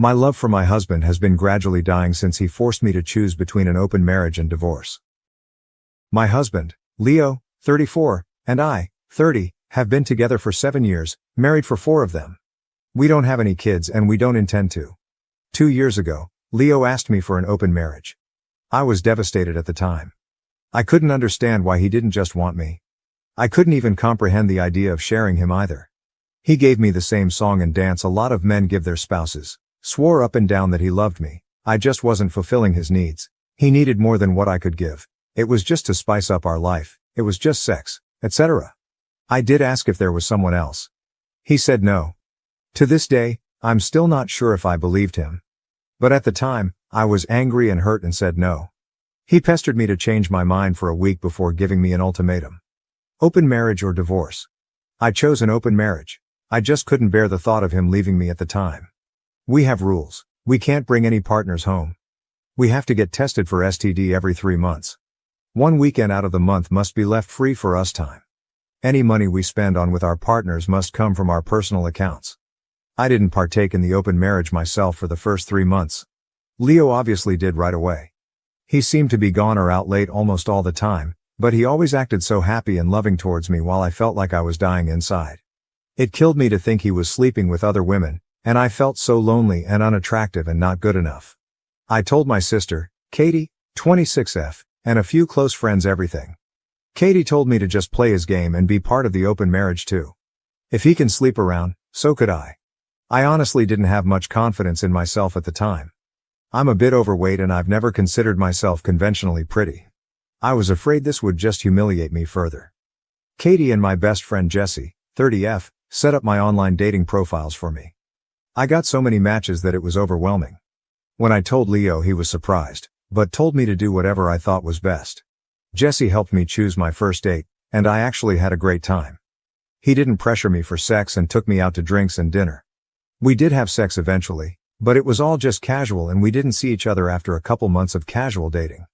My love for my husband has been gradually dying since he forced me to choose between an open marriage and divorce. My husband, Leo, 34, and I, 30, have been together for 7 years, married for 4 of them. We don't have any kids and we don't intend to. 2 years ago, Leo asked me for an open marriage. I was devastated at the time. I couldn't understand why he didn't just want me. I couldn't even comprehend the idea of sharing him either. He gave me the same song and dance a lot of men give their spouses. Swore up and down that he loved me. I just wasn't fulfilling his needs. He needed more than what I could give. It was just to spice up our life. It was just sex, etc. I did ask if there was someone else. He said no. To this day, I'm still not sure if I believed him. But at the time, I was angry and hurt and said no. He pestered me to change my mind for a week before giving me an ultimatum. Open marriage or divorce. I chose an open marriage. I just couldn't bear the thought of him leaving me at the time. We have rules. We can't bring any partners home. We have to get tested for STD every 3 months. 1 weekend out of the month must be left free for us time. Any money we spend on with our partners must come from our personal accounts. I didn't partake in the open marriage myself for the first 3 months. Leo obviously did right away. He seemed to be gone or out late almost all the time, but he always acted so happy and loving towards me while I felt like I was dying inside. It killed me to think he was sleeping with other women, and I felt so lonely and unattractive and not good enough. I told my sister, Katie, 26F, and a few close friends everything. Katie told me to just play his game and be part of the open marriage too. If he can sleep around, so could I. I honestly didn't have much confidence in myself at the time. I'm a bit overweight and I've never considered myself conventionally pretty. I was afraid this would just humiliate me further. Katie and my best friend Jessie, 30F, set up my online dating profiles for me. I got so many matches that it was overwhelming. When I told Leo, he was surprised, but told me to do whatever I thought was best. Jessie helped me choose my first date, and I actually had a great time. He didn't pressure me for sex and took me out to drinks and dinner. We did have sex eventually, but it was all just casual and we didn't see each other after a couple months of casual dating.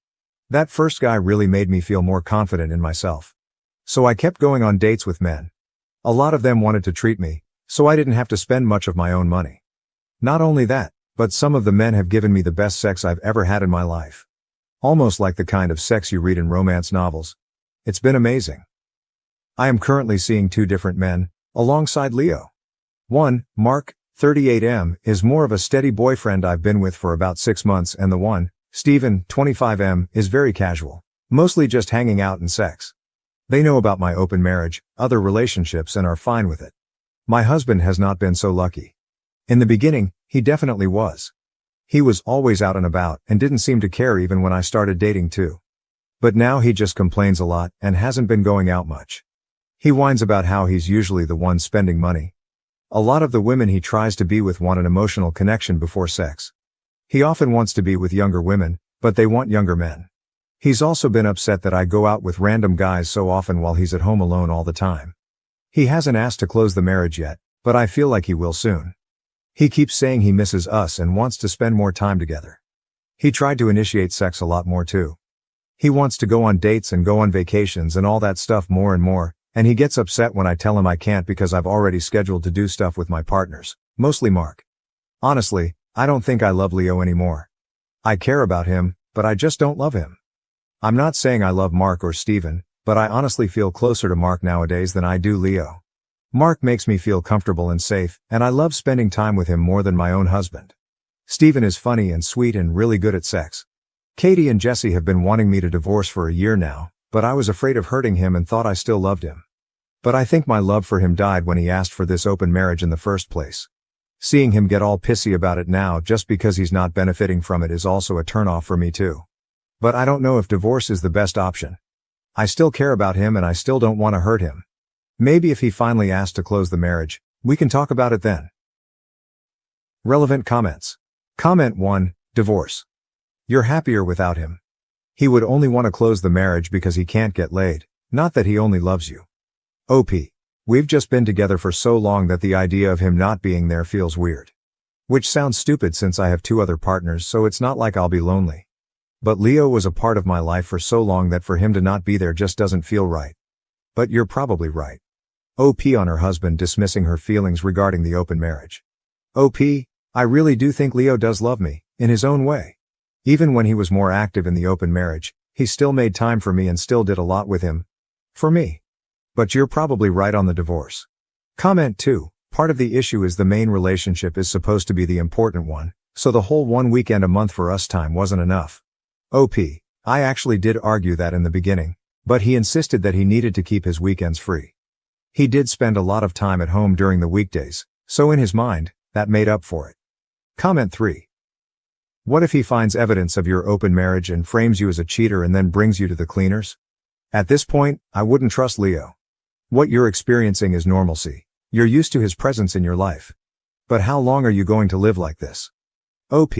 That first guy really made me feel more confident in myself. So I kept going on dates with men. A lot of them wanted to treat me, so I didn't have to spend much of my own money. Not only that, but some of the men have given me the best sex I've ever had in my life. Almost like the kind of sex you read in romance novels. It's been amazing. I am currently seeing 2 different men, alongside Leo. One, Mark, 38M, is more of a steady boyfriend I've been with for about 6 months, and the one, Steven, 25M, is very casual. Mostly just hanging out and sex. They know about my open marriage, other relationships, and are fine with it. My husband has not been so lucky. In the beginning, he definitely was. He was always out and about and didn't seem to care even when I started dating too. But now he just complains a lot and hasn't been going out much. He whines about how he's usually the one spending money. A lot of the women he tries to be with want an emotional connection before sex. He often wants to be with younger women, but they want younger men. He's also been upset that I go out with random guys so often while he's at home alone all the time. He hasn't asked to close the marriage yet, but I feel like he will soon. He keeps saying he misses us and wants to spend more time together. He tried to initiate sex a lot more too. He wants to go on dates and go on vacations and all that stuff more and more, and he gets upset when I tell him I can't because I've already scheduled to do stuff with my partners, mostly Mark. Honestly, I don't think I love Leo anymore. I care about him, but I just don't love him. I'm not saying I love Mark or Steven, but I honestly feel closer to Mark nowadays than I do Leo. Mark makes me feel comfortable and safe, and I love spending time with him more than my own husband. Steven is funny and sweet and really good at sex. Katie and Jessie have been wanting me to divorce for a year now, but I was afraid of hurting him and thought I still loved him. But I think my love for him died when he asked for this open marriage in the first place. Seeing him get all pissy about it now just because he's not benefiting from it is also a turnoff for me too. But I don't know if divorce is the best option. I still care about him and I still don't want to hurt him. Maybe if he finally asks to close the marriage, we can talk about it then. Relevant comments. Comment 1, divorce. You're happier without him. He would only want to close the marriage because he can't get laid, not that he only loves you. OP. We've just been together for so long that the idea of him not being there feels weird. Which sounds stupid since I have 2 other partners, so it's not like I'll be lonely. But Leo was a part of my life for so long that for him to not be there just doesn't feel right. But you're probably right. OP on her husband dismissing her feelings regarding the open marriage. OP, I really do think Leo does love me, in his own way. Even when he was more active in the open marriage, he still made time for me and still did a lot with him. For me. But you're probably right on the divorce. Comment 2. Part of the issue is the main relationship is supposed to be the important one, so the whole one weekend a month for us time wasn't enough. OP. I actually did argue that in the beginning, but he insisted that he needed to keep his weekends free. He did spend a lot of time at home during the weekdays, so in his mind, that made up for it. Comment 3. What if he finds evidence of your open marriage and frames you as a cheater and then brings you to the cleaners? At this point, I wouldn't trust Leo. What you're experiencing is normalcy. You're used to his presence in your life. But how long are you going to live like this? OP.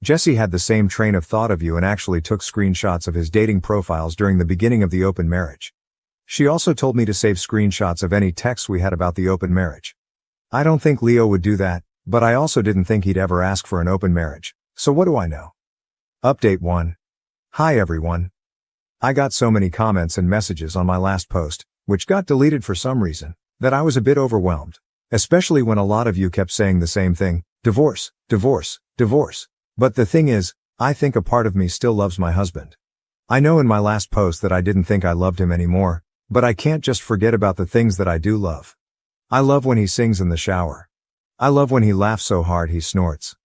Jesse had the same train of thought of you and actually took screenshots of his dating profiles during the beginning of the open marriage. She also told me to save screenshots of any texts we had about the open marriage. I don't think Leo would do that, but I also didn't think he'd ever ask for an open marriage. So what do I know? Update 1. Hi everyone. I got so many comments and messages on my last post, which got deleted for some reason, that I was a bit overwhelmed. Especially when a lot of you kept saying the same thing, divorce, divorce, divorce. But the thing is, I think a part of me still loves my husband. I know in my last post that I didn't think I loved him anymore, but I can't just forget about the things that I do love. I love when he sings in the shower. I love when he laughs so hard he snorts.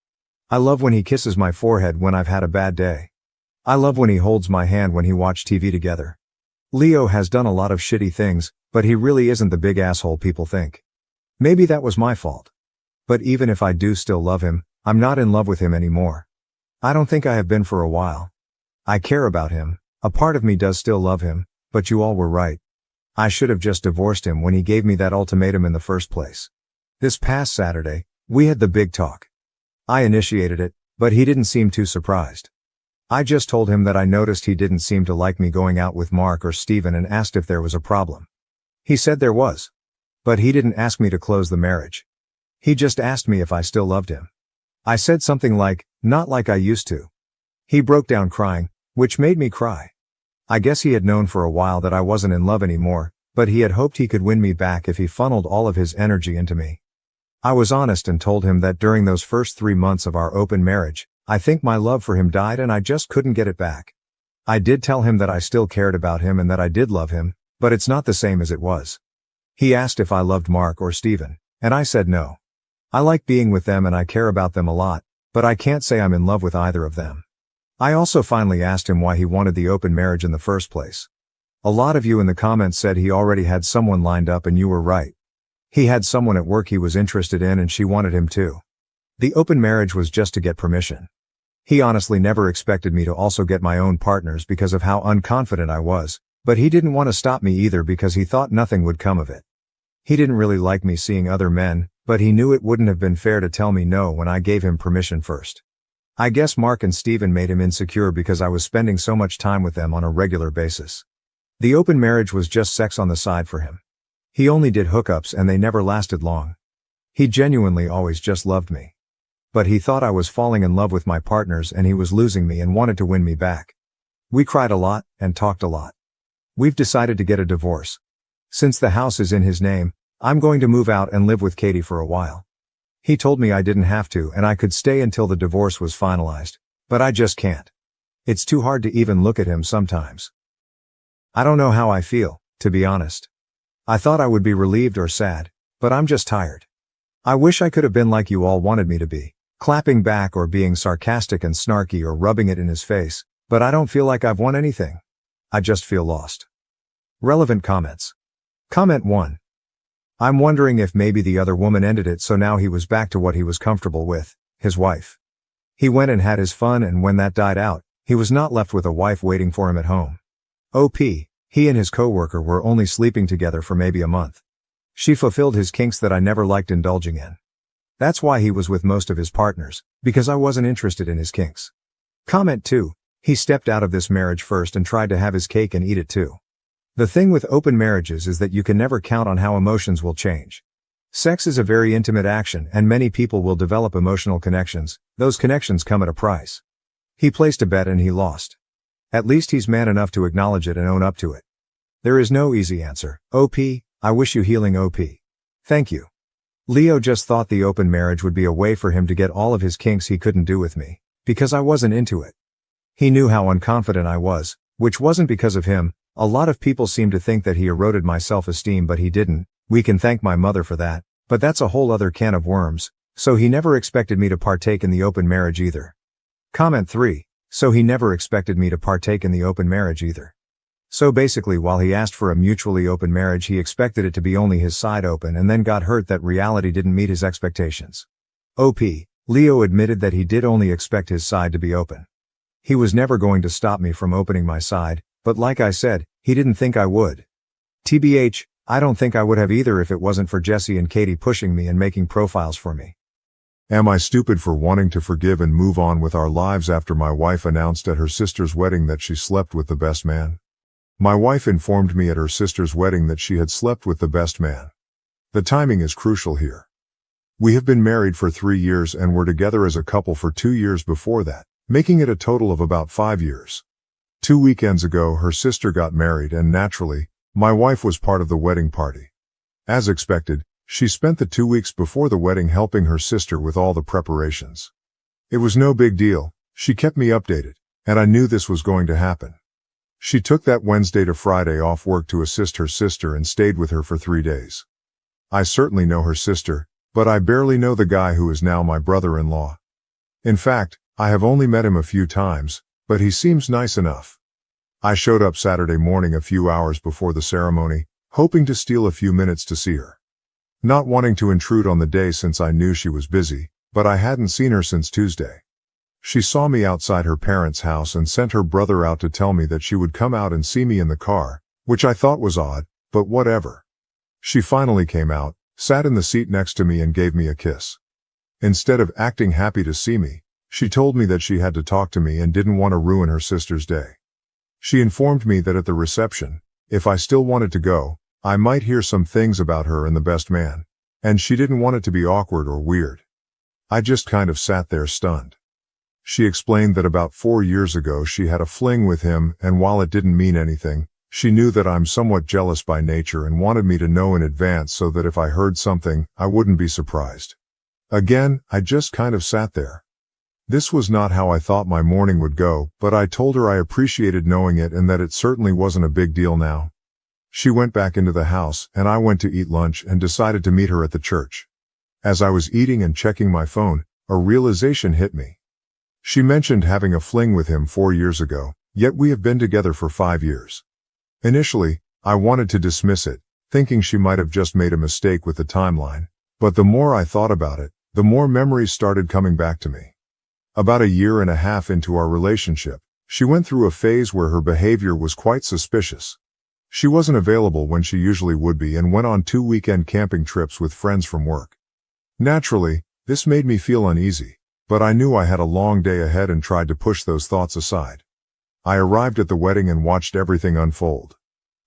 I love when he kisses my forehead when I've had a bad day. I love when he holds my hand when he watch TV together. Leo has done a lot of shitty things, but he really isn't the big asshole people think. Maybe that was my fault. But even if I do still love him, I'm not in love with him anymore. I don't think I have been for a while. I care about him, a part of me does still love him, but you all were right. I should have just divorced him when he gave me that ultimatum in the first place. This past Saturday, we had the big talk. I initiated it, but he didn't seem too surprised. I just told him that I noticed he didn't seem to like me going out with Mark or Steven and asked if there was a problem. He said there was. But he didn't ask me to close the marriage. He just asked me if I still loved him. I said something like, not like I used to. He broke down crying, which made me cry. I guess he had known for a while that I wasn't in love anymore, but he had hoped he could win me back if he funneled all of his energy into me. I was honest and told him that during those first 3 months of our open marriage, I think my love for him died and I just couldn't get it back. I did tell him that I still cared about him and that I did love him, but it's not the same as it was. He asked if I loved Mark or Steven, and I said no. I like being with them and I care about them a lot, but I can't say I'm in love with either of them. I also finally asked him why he wanted the open marriage in the first place. A lot of you in the comments said he already had someone lined up and you were right. He had someone at work he was interested in and she wanted him too. The open marriage was just to get permission. He honestly never expected me to also get my own partners because of how unconfident I was, but he didn't want to stop me either because he thought nothing would come of it. He didn't really like me seeing other men, but he knew it wouldn't have been fair to tell me no when I gave him permission first. I guess Mark and Steven made him insecure because I was spending so much time with them on a regular basis. The open marriage was just sex on the side for him. He only did hookups and they never lasted long. He genuinely always just loved me. But he thought I was falling in love with my partners and he was losing me and wanted to win me back. We cried a lot and talked a lot. We've decided to get a divorce. Since the house is in his name, I'm going to move out and live with Katie for a while. He told me I didn't have to and I could stay until the divorce was finalized, but I just can't. It's too hard to even look at him sometimes. I don't know how I feel, to be honest. I thought I would be relieved or sad, but I'm just tired. I wish I could have been like you all wanted me to be, clapping back or being sarcastic and snarky or rubbing it in his face, but I don't feel like I've won anything. I just feel lost. Relevant comments. Comment 1. I'm wondering if maybe the other woman ended it so now he was back to what he was comfortable with, his wife. He went and had his fun and when that died out, he was not left with a wife waiting for him at home. OP, he and his coworker were only sleeping together for maybe a month. She fulfilled his kinks that I never liked indulging in. That's why he was with most of his partners, because I wasn't interested in his kinks. Comment 2, he stepped out of this marriage first and tried to have his cake and eat it too. The thing with open marriages is that you can never count on how emotions will change. Sex is a very intimate action and many people will develop emotional connections. Those connections come at a price. He placed a bet and he lost. At least he's man enough to acknowledge it and own up to it. There is no easy answer. OP, I wish you healing OP. Thank you. Leo just thought the open marriage would be a way for him to get all of his kinks he couldn't do with me, because I wasn't into it. He knew how unconfident I was, which wasn't because of him. A lot of people seem to think that he eroded my self-esteem, but he didn't. We can thank my mother for that, but that's a whole other can of worms. So he never expected me to partake in the open marriage either. Comment 3. So he never expected me to partake in the open marriage either. So basically, while he asked for a mutually open marriage, he expected it to be only his side open and then got hurt that reality didn't meet his expectations. OP. Leo admitted that he did only expect his side to be open. He was never going to stop me from opening my side, but like I said, he didn't think I would. TBH, I don't think I would have either if it wasn't for Jesse and Katie pushing me and making profiles for me. Am I stupid for wanting to forgive and move on with our lives after my wife announced at her sister's wedding that she slept with the best man? My wife informed me at her sister's wedding that she had slept with the best man. The timing is crucial here. We have been married for 3 years and were together as a couple for 2 years before that, making it a total of about 5 years. 2 weekends ago, her sister got married and naturally, my wife was part of the wedding party. As expected, she spent the 2 weeks before the wedding helping her sister with all the preparations. It was no big deal. She kept me updated, and I knew this was going to happen. She took that Wednesday to Friday off work to assist her sister and stayed with her for 3 days. I certainly know her sister, but I barely know the guy who is now my brother-in-law. In fact, I have only met him a few times, but he seems nice enough. I showed up Saturday morning a few hours before the ceremony, hoping to steal a few minutes to see her. Not wanting to intrude on the day since I knew she was busy, but I hadn't seen her since Tuesday. She saw me outside her parents' house and sent her brother out to tell me that she would come out and see me in the car, which I thought was odd, but whatever. She finally came out, sat in the seat next to me and gave me a kiss. Instead of acting happy to see me, she told me that she had to talk to me and didn't want to ruin her sister's day. She informed me that at the reception, if I still wanted to go, I might hear some things about her and the best man, and she didn't want it to be awkward or weird. I just kind of sat there stunned. She explained that about 4 years ago she had a fling with him, and while it didn't mean anything, she knew that I'm somewhat jealous by nature and wanted me to know in advance so that if I heard something, I wouldn't be surprised. Again, I just kind of sat there. This was not how I thought my morning would go, but I told her I appreciated knowing it and that it certainly wasn't a big deal now. She went back into the house, and I went to eat lunch and decided to meet her at the church. As I was eating and checking my phone, a realization hit me. She mentioned having a fling with him 4 years ago, yet we have been together for 5 years. Initially, I wanted to dismiss it, thinking she might have just made a mistake with the timeline, but the more I thought about it, the more memories started coming back to me. About 1.5 years into our relationship, she went through a phase where her behavior was quite suspicious. She wasn't available when she usually would be and went on 2 weekend camping trips with friends from work. Naturally, this made me feel uneasy, but I knew I had a long day ahead and tried to push those thoughts aside. I arrived at the wedding and watched everything unfold.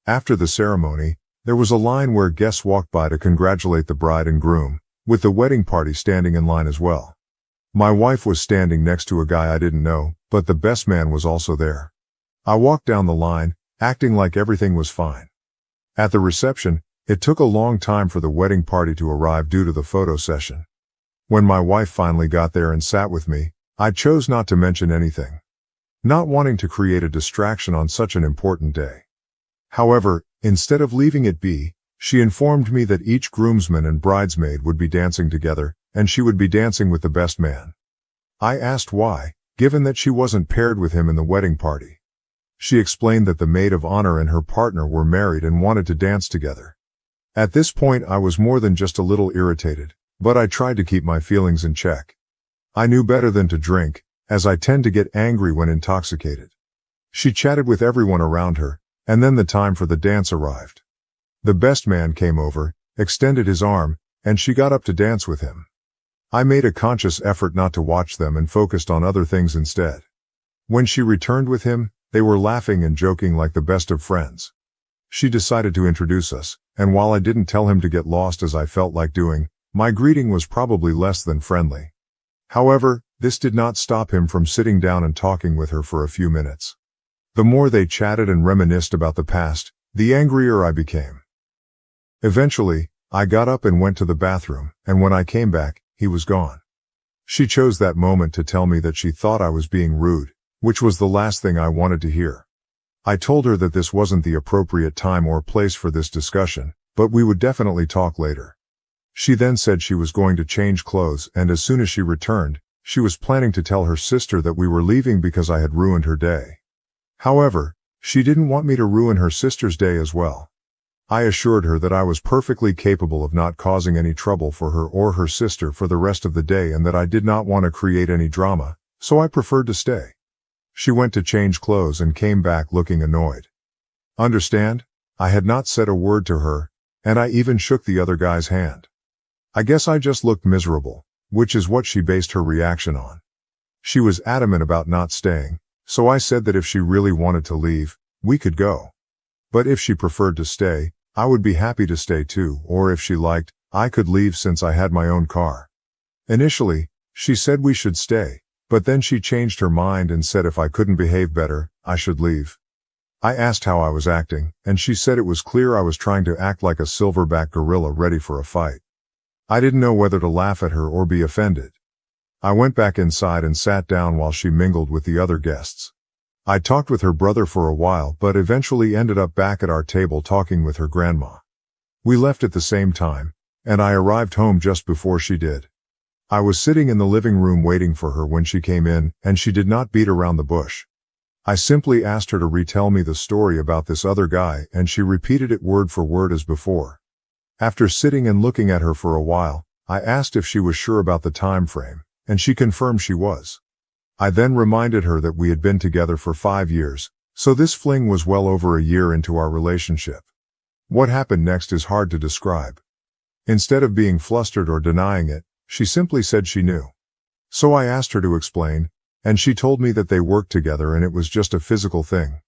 After the ceremony, there was a line where guests walked by to congratulate the bride and groom, with the wedding party standing in line as well. My wife was standing next to a guy I didn't know, but the best man was also there. I walked down the line, acting like everything was fine. At the reception, it took a long time for the wedding party to arrive due to the photo session. When my wife finally got there and sat with me, I chose not to mention anything, not wanting to create a distraction on such an important day. However, instead of leaving it be, she informed me that each groomsman and bridesmaid would be dancing together, and she would be dancing with the best man. I asked why, given that she wasn't paired with him in the wedding party. She explained that the maid of honor and her partner were married and wanted to dance together. At this point I was more than just a little irritated, but I tried to keep my feelings in check. I knew better than to drink, as I tend to get angry when intoxicated. She chatted with everyone around her, and then the time for the dance arrived. The best man came over, extended his arm, and she got up to dance with him. I made a conscious effort not to watch them and focused on other things instead. When she returned with him, they were laughing and joking like the best of friends. She decided to introduce us, and while I didn't tell him to get lost as I felt like doing, my greeting was probably less than friendly. However, this did not stop him from sitting down and talking with her for a few minutes. The more they chatted and reminisced about the past, the angrier I became. Eventually, I got up and went to the bathroom, and when I came back, he was gone. She chose that moment to tell me that she thought I was being rude, which was the last thing I wanted to hear. I told her that this wasn't the appropriate time or place for this discussion, but we would definitely talk later. She then said she was going to change clothes, and as soon as she returned, she was planning to tell her sister that we were leaving because I had ruined her day. However, she didn't want me to ruin her sister's day as well. I assured her that I was perfectly capable of not causing any trouble for her or her sister for the rest of the day and that I did not want to create any drama, so I preferred to stay. She went to change clothes and came back looking annoyed. Understand? I had not said a word to her, and I even shook the other guy's hand. I guess I just looked miserable, which is what she based her reaction on. She was adamant about not staying, so I said that if she really wanted to leave, we could go. But if she preferred to stay, I would be happy to stay too, or if she liked, I could leave since I had my own car. Initially, she said we should stay, but then she changed her mind and said if I couldn't behave better, I should leave. I asked how I was acting, and she said it was clear I was trying to act like a silverback gorilla ready for a fight. I didn't know whether to laugh at her or be offended. I went back inside and sat down while she mingled with the other guests. I talked with her brother for a while but eventually ended up back at our table talking with her grandma. We left at the same time, and I arrived home just before she did. I was sitting in the living room waiting for her when she came in, and she did not beat around the bush. I simply asked her to retell me the story about this other guy, and she repeated it word for word as before. After sitting and looking at her for a while, I asked if she was sure about the time frame, and she confirmed she was. I then reminded her that we had been together for 5 years, so this fling was well over a year into our relationship. What happened next is hard to describe. Instead of being flustered or denying it, she simply said she knew. So I asked her to explain, and she told me that they worked together and it was just a physical thing.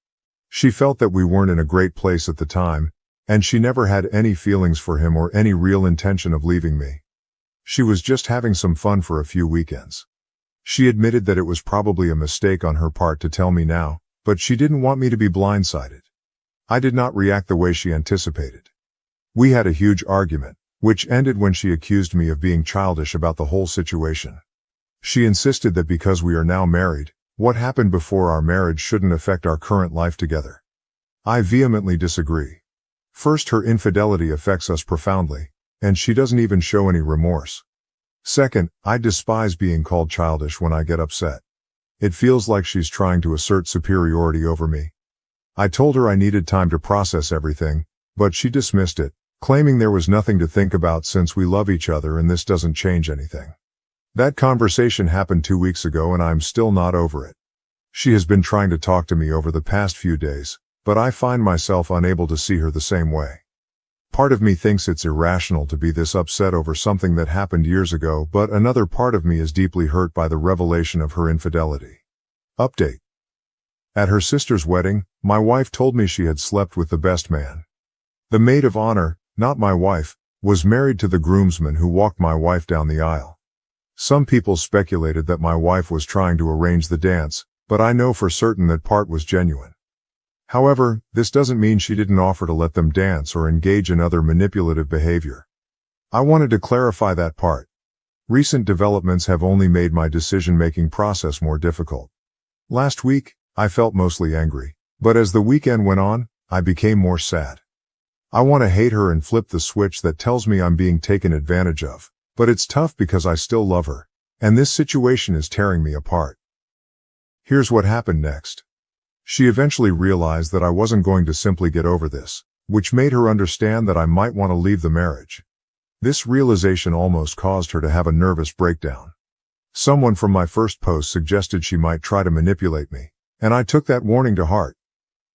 She felt that we weren't in a great place at the time, and she never had any feelings for him or any real intention of leaving me. She was just having some fun for a few weekends. She admitted that it was probably a mistake on her part to tell me now, but she didn't want me to be blindsided. I did not react the way she anticipated. We had a huge argument, which ended when she accused me of being childish about the whole situation. She insisted that because we are now married, what happened before our marriage shouldn't affect our current life together. I vehemently disagree. First, her infidelity affects us profoundly, and she doesn't even show any remorse. Second, I despise being called childish when I get upset. It feels like she's trying to assert superiority over me. I told her I needed time to process everything, but she dismissed it, claiming there was nothing to think about since we love each other and this doesn't change anything. That conversation happened 2 weeks ago and I'm still not over it. She has been trying to talk to me over the past few days, but I find myself unable to see her the same way. Part of me thinks it's irrational to be this upset over something that happened years ago, but another part of me is deeply hurt by the revelation of her infidelity. Update. At her sister's wedding, my wife told me she had slept with the best man. The maid of honor, not my wife, was married to the groomsman who walked my wife down the aisle. Some people speculated that my wife was trying to arrange the dance, but I know for certain that part was genuine. However, this doesn't mean she didn't offer to let them dance or engage in other manipulative behavior. I wanted to clarify that part. Recent developments have only made my decision-making process more difficult. Last week, I felt mostly angry, but as the weekend went on, I became more sad. I want to hate her and flip the switch that tells me I'm being taken advantage of, but it's tough because I still love her, and this situation is tearing me apart. Here's what happened next. She eventually realized that I wasn't going to simply get over this, which made her understand that I might want to leave the marriage. This realization almost caused her to have a nervous breakdown. Someone from my first post suggested she might try to manipulate me, and I took that warning to heart.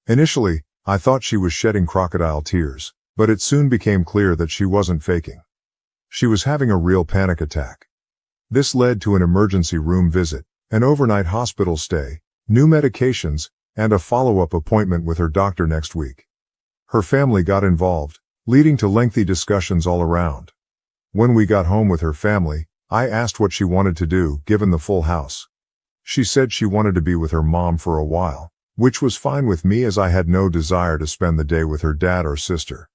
Initially, I thought she was shedding crocodile tears, but it soon became clear that she wasn't faking. She was having a real panic attack. This led to an emergency room visit, an overnight hospital stay, new medications, and a follow-up appointment with her doctor next week. Her family got involved, leading to lengthy discussions all around. When we got home with her family, I asked what she wanted to do, given the full house. She said she wanted to be with her mom for a while, which was fine with me as I had no desire to spend the day with her dad or sister.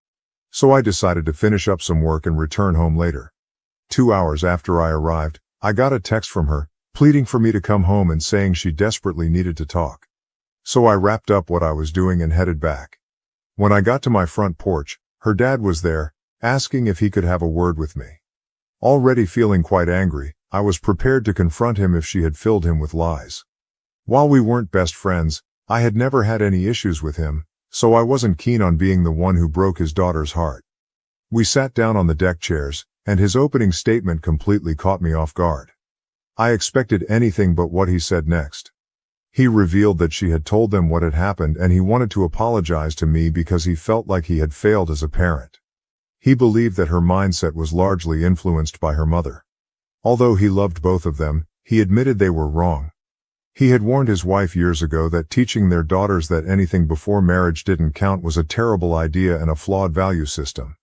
so I decided to finish up some work and return home later. 2 hours after I arrived, I got a text from her, pleading for me to come home and saying she desperately needed to talk. So I wrapped up what I was doing and headed back. When I got to my front porch, her dad was there, asking if he could have a word with me. Already feeling quite angry, I was prepared to confront him if she had filled him with lies. While we weren't best friends, I had never had any issues with him, so I wasn't keen on being the one who broke his daughter's heart. We sat down on the deck chairs, and his opening statement completely caught me off guard. I expected anything but what he said next. He revealed that she had told them what had happened and he wanted to apologize to me because he felt like he had failed as a parent. He believed that her mindset was largely influenced by her mother. Although he loved both of them, he admitted they were wrong. He had warned his wife years ago that teaching their daughters that anything before marriage didn't count was a terrible idea and a flawed value system.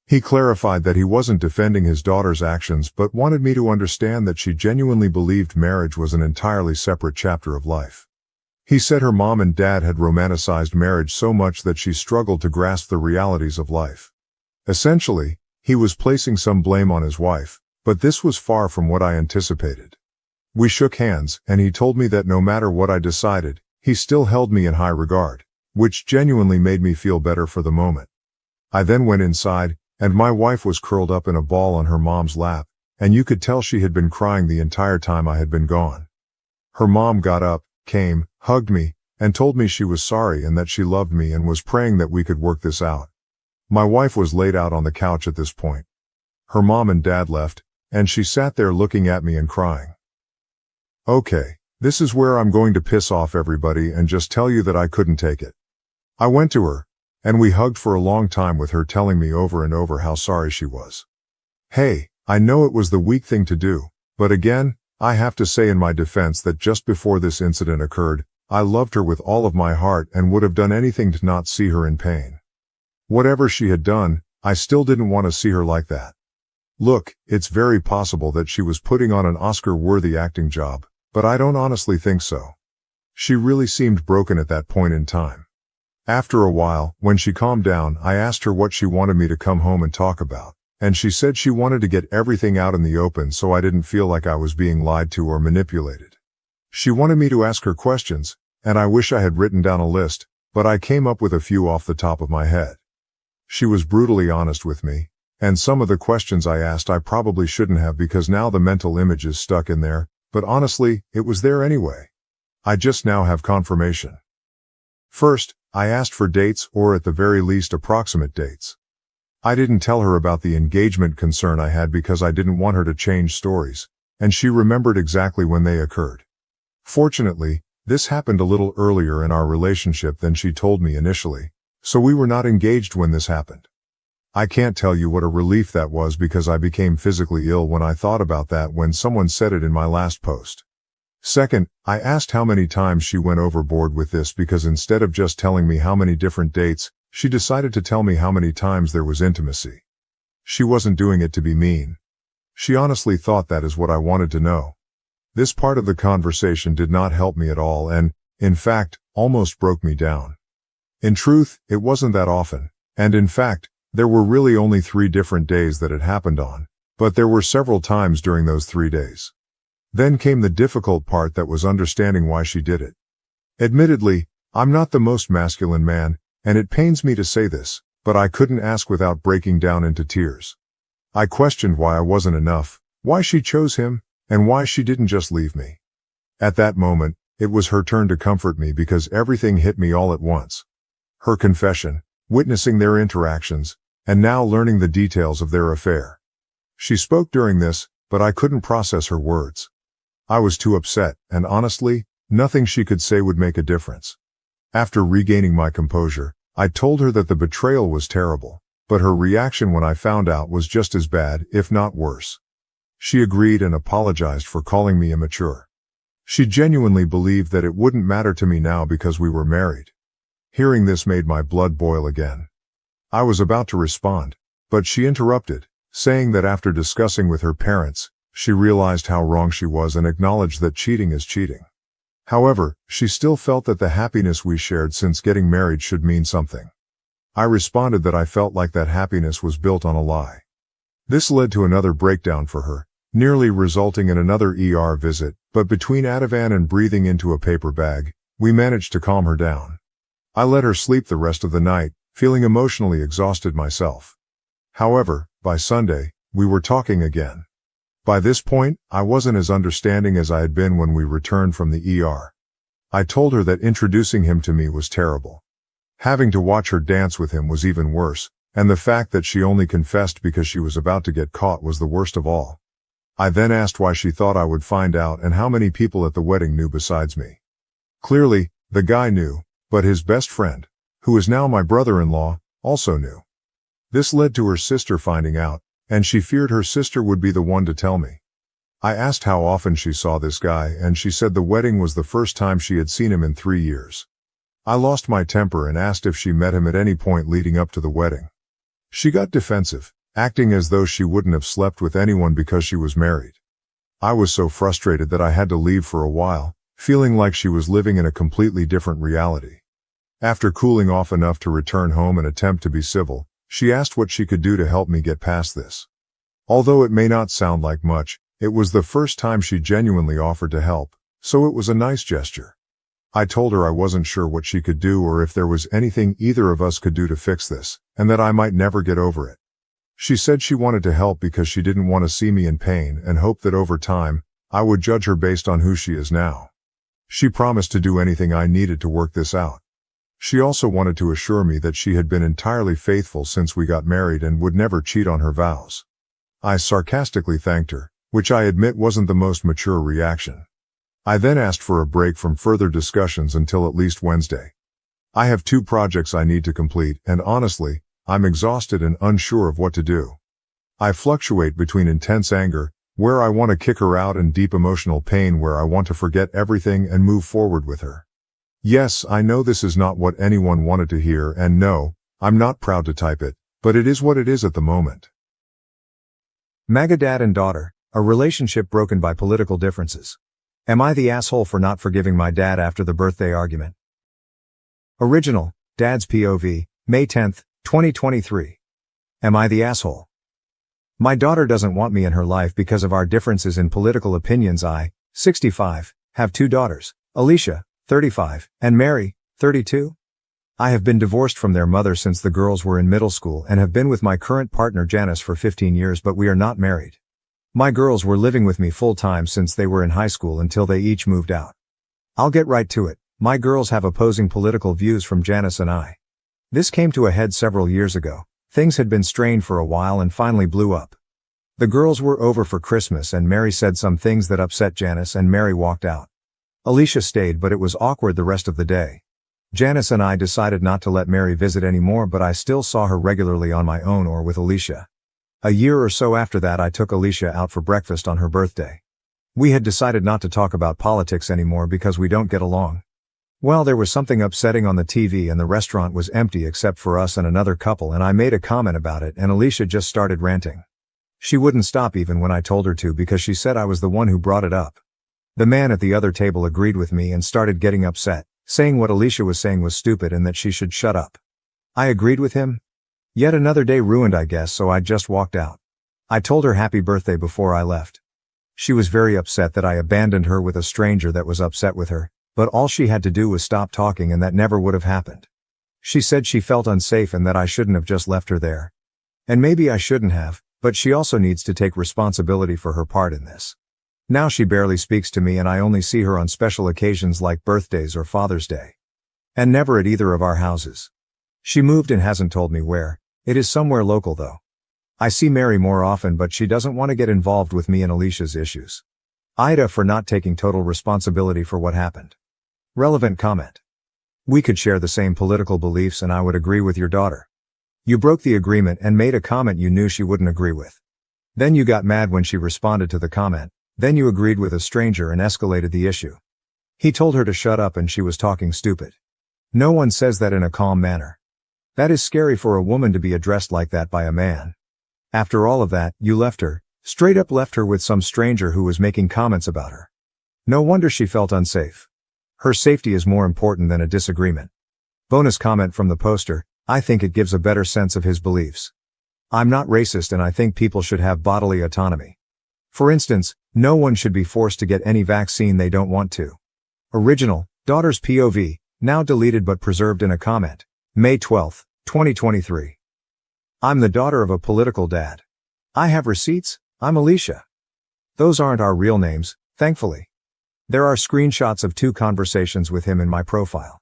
He clarified that he wasn't defending his daughter's actions but wanted me to understand that she genuinely believed marriage was an entirely separate chapter of life. He said her mom and dad had romanticized marriage so much that she struggled to grasp the realities of life. Essentially, he was placing some blame on his wife, but this was far from what I anticipated. We shook hands, and he told me that no matter what I decided, he still held me in high regard, which genuinely made me feel better for the moment. I then went inside, and my wife was curled up in a ball on her mom's lap, and you could tell she had been crying the entire time I had been gone. Her mom got up, came, hugged me, and told me she was sorry and that she loved me and was praying that we could work this out. My wife was laid out on the couch at this point. Her mom and dad left, and she sat there looking at me and crying. Okay, this is where I'm going to piss off everybody and just tell you that I couldn't take it. I went to her, and we hugged for a long time with her telling me over and over how sorry she was. Hey, I know it was the weak thing to do, but again, I have to say in my defense that just before this incident occurred, I loved her with all of my heart and would have done anything to not see her in pain. Whatever she had done, I still didn't want to see her like that. Look, it's very possible that she was putting on an Oscar-worthy acting job, but I don't honestly think so. She really seemed broken at that point in time. After a while, when she calmed down, I asked her what she wanted me to come home and talk about, and she said she wanted to get everything out in the open so I didn't feel like I was being lied to or manipulated. She wanted me to ask her questions, and I wish I had written down a list, but I came up with a few off the top of my head. She was brutally honest with me, and some of the questions I asked I probably shouldn't have because now the mental image is stuck in there, but honestly, it was there anyway. I just now have confirmation. First, I asked for dates or at the very least approximate dates. I didn't tell her about the engagement concern I had because I didn't want her to change stories, and she remembered exactly when they occurred. Fortunately, this happened a little earlier in our relationship than she told me initially, so we were not engaged when this happened. I can't tell you what a relief that was because I became physically ill when I thought about that when someone said it in my last post. Second, I asked how many times she went overboard with this because instead of just telling me how many different dates, she decided to tell me how many times there was intimacy. She wasn't doing it to be mean. She honestly thought that is what I wanted to know. This part of the conversation did not help me at all and, in fact, almost broke me down. In truth, it wasn't that often, and in fact, there were really only 3 different days that it happened on, but there were several times during those 3 days. Then came the difficult part that was understanding why she did it. Admittedly, I'm not the most masculine man, and it pains me to say this, but I couldn't ask without breaking down into tears. I questioned why I wasn't enough, why she chose him, and why she didn't just leave me. At that moment, it was her turn to comfort me because everything hit me all at once. Her confession, witnessing their interactions, and now learning the details of their affair. She spoke during this, but I couldn't process her words. I was too upset, and honestly, nothing she could say would make a difference. After regaining my composure, I told her that the betrayal was terrible, but her reaction when I found out was just as bad, if not worse. She agreed and apologized for calling me immature. She genuinely believed that it wouldn't matter to me now because we were married. Hearing this made my blood boil again. I was about to respond, but she interrupted, saying that after discussing with her parents, she realized how wrong she was and acknowledged that cheating is cheating. However, she still felt that the happiness we shared since getting married should mean something. I responded that I felt like that happiness was built on a lie. This led to another breakdown for her, nearly resulting in another ER visit, but between Ativan and breathing into a paper bag, we managed to calm her down. I let her sleep the rest of the night, feeling emotionally exhausted myself. However, by Sunday, we were talking again. By this point, I wasn't as understanding as I had been when we returned from the ER. I told her that introducing him to me was terrible. Having to watch her dance with him was even worse, and the fact that she only confessed because she was about to get caught was the worst of all. I then asked why she thought I would find out and how many people at the wedding knew besides me. Clearly, the guy knew, but his best friend, who is now my brother-in-law, also knew. This led to her sister finding out, and she feared her sister would be the one to tell me. I asked how often she saw this guy, and she said the wedding was the first time she had seen him in 3 years. I lost my temper and asked if she met him at any point leading up to the wedding. She got defensive, acting as though she wouldn't have slept with anyone because she was married. I was so frustrated that I had to leave for a while, feeling like she was living in a completely different reality. After cooling off enough to return home and attempt to be civil, she asked what she could do to help me get past this. Although it may not sound like much, it was the first time she genuinely offered to help, so it was a nice gesture. I told her I wasn't sure what she could do or if there was anything either of us could do to fix this, and that I might never get over it. She said she wanted to help because she didn't want to see me in pain and hoped that over time, I would judge her based on who she is now. She promised to do anything I needed to work this out. She also wanted to assure me that she had been entirely faithful since we got married and would never cheat on her vows. I sarcastically thanked her, which I admit wasn't the most mature reaction. I then asked for a break from further discussions until at least Wednesday. I have 2 projects I need to complete, and honestly, I'm exhausted and unsure of what to do. I fluctuate between intense anger, where I want to kick her out, and deep emotional pain where I want to forget everything and move forward with her. Yes, I know this is not what anyone wanted to hear, and no, I'm not proud to type it, but it is what it is at the moment. MAGA dad and daughter, a relationship broken by political differences. Am I the asshole for not forgiving my dad after the birthday argument? Original, Dad's POV, May 10, 2023. Am I the asshole? My daughter doesn't want me in her life because of our differences in political opinions. I, 65, have 2 daughters, Alicia, 35, and Mary, 32. I have been divorced from their mother since the girls were in middle school and have been with my current partner Janice for 15 years, but we are not married. My girls were living with me full-time since they were in high school until they each moved out. I'll get right to it. My girls have opposing political views from Janice and I. This came to a head several years ago. Things had been strained for a while and finally blew up. The girls were over for Christmas and Mary said some things that upset Janice and Mary walked out. Alicia stayed, but it was awkward the rest of the day. Janice and I decided not to let Mary visit anymore, but I still saw her regularly on my own or with Alicia. A year or so after that, I took Alicia out for breakfast on her birthday. We had decided not to talk about politics anymore because we don't get along. Well, there was something upsetting on the TV and the restaurant was empty except for us and another couple, and I made a comment about it and Alicia just started ranting. She wouldn't stop even when I told her to because she said I was the one who brought it up. The man at the other table agreed with me and started getting upset, saying what Alicia was saying was stupid and that she should shut up. I agreed with him. Yet another day ruined, I guess, so I just walked out. I told her happy birthday before I left. She was very upset that I abandoned her with a stranger that was upset with her, but all she had to do was stop talking and that never would have happened. She said she felt unsafe and that I shouldn't have just left her there. And maybe I shouldn't have, but she also needs to take responsibility for her part in this. Now she barely speaks to me and I only see her on special occasions like birthdays or Father's Day. And never at either of our houses. She moved and hasn't told me where. It is somewhere local though. I see Mary more often, but she doesn't want to get involved with me and Alicia's issues. Ida for not taking total responsibility for what happened. Relevant comment. We could share the same political beliefs and I would agree with your daughter. You broke the agreement and made a comment you knew she wouldn't agree with. Then you got mad when she responded to the comment. Then you agreed with a stranger and escalated the issue. He told her to shut up and she was talking stupid. No one says that in a calm manner. That is scary for a woman to be addressed like that by a man. After all of that, you left her, straight up left her with some stranger who was making comments about her. No wonder she felt unsafe. Her safety is more important than a disagreement. Bonus comment from the poster, I think it gives a better sense of his beliefs. I'm not racist and I think people should have bodily autonomy. For instance, no one should be forced to get any vaccine they don't want to. Original, daughter's POV, now deleted but preserved in a comment. May 12, 2023. I'm the daughter of a political dad. I have receipts, I'm Alicia. Those aren't our real names, thankfully. There are screenshots of 2 conversations with him in my profile.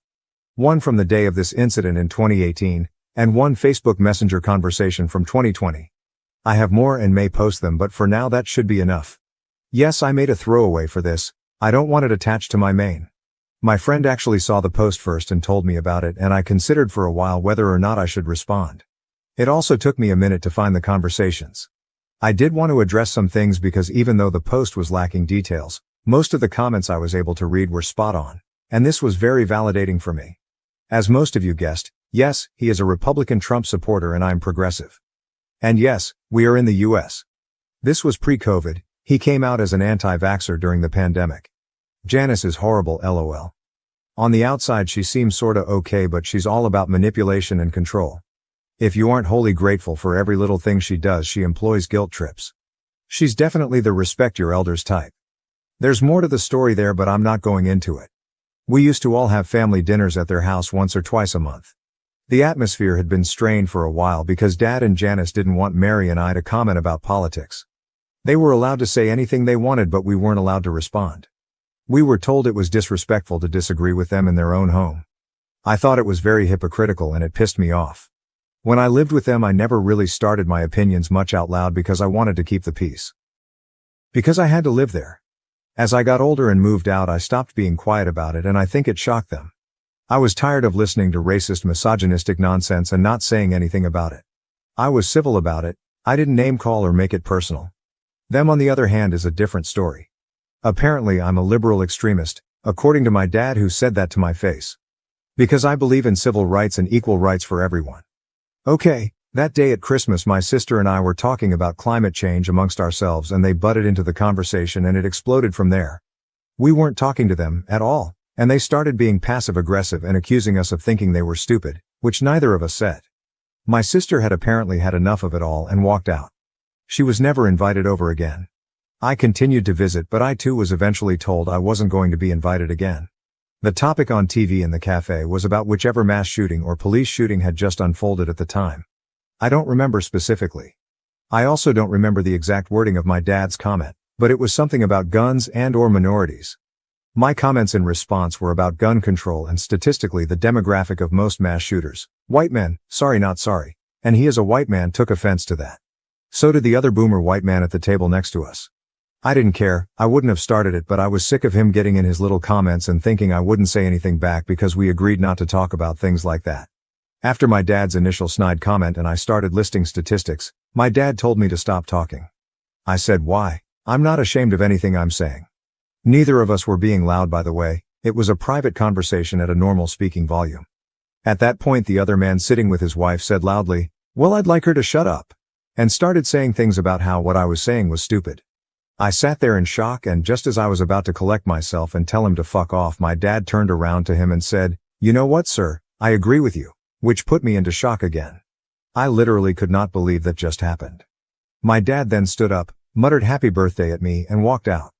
One from the day of this incident in 2018, and one Facebook Messenger conversation from 2020. I have more and may post them, but for now that should be enough. Yes, I made a throwaway for this, I don't want it attached to my main. My friend actually saw the post first and told me about it, and I considered for a while whether or not I should respond. It also took me a minute to find the conversations. I did want to address some things because even though the post was lacking details, most of the comments I was able to read were spot on, and this was very validating for me. As most of you guessed, yes, he is a Republican Trump supporter and I'm progressive. And yes, we are in the US. This was pre-COVID, he came out as an anti-vaxxer during the pandemic. Janice is horrible, lol. On the outside she seems sorta okay, but she's all about manipulation and control. If you aren't wholly grateful for every little thing she does, she employs guilt trips. She's definitely the respect your elders type. There's more to the story there, but I'm not going into it. We used to all have family dinners at their house once or twice a month. The atmosphere had been strained for a while because Dad and Janice didn't want Mary and I to comment about politics. They were allowed to say anything they wanted, but we weren't allowed to respond. We were told it was disrespectful to disagree with them in their own home. I thought it was very hypocritical and it pissed me off. When I lived with them, I never really started my opinions much out loud because I wanted to keep the peace. Because I had to live there. As I got older and moved out, I stopped being quiet about it, and I think it shocked them. I was tired of listening to racist, misogynistic nonsense and not saying anything about it. I was civil about it, I didn't name call or make it personal. Them on the other hand is a different story. Apparently I'm a liberal extremist, according to my dad, who said that to my face. Because I believe in civil rights and equal rights for everyone. Okay, that day at Christmas my sister and I were talking about climate change amongst ourselves and they butted into the conversation and it exploded from there. We weren't talking to them at all, and they started being passive-aggressive and accusing us of thinking they were stupid, which neither of us said. My sister had apparently had enough of it all and walked out. She was never invited over again. I continued to visit, but I too was eventually told I wasn't going to be invited again. The topic on TV in the cafe was about whichever mass shooting or police shooting had just unfolded at the time. I don't remember specifically. I also don't remember the exact wording of my dad's comment, but it was something about guns and/or minorities. My comments in response were about gun control and statistically the demographic of most mass shooters, white men, sorry not sorry, and he as a white man took offense to that. So did the other boomer white man at the table next to us. I didn't care, I wouldn't have started it, but I was sick of him getting in his little comments and thinking I wouldn't say anything back because we agreed not to talk about things like that. After my dad's initial snide comment and I started listing statistics, my dad told me to stop talking. I said, why? I'm not ashamed of anything I'm saying. Neither of us were being loud, by the way, it was a private conversation at a normal speaking volume. At that point the other man sitting with his wife said loudly, well, I'd like her to shut up, and started saying things about how what I was saying was stupid. I sat there in shock, and just as I was about to collect myself and tell him to fuck off, my dad turned around to him and said, you know what, sir, I agree with you, which put me into shock again. I literally could not believe that just happened. My dad then stood up, muttered happy birthday at me and walked out.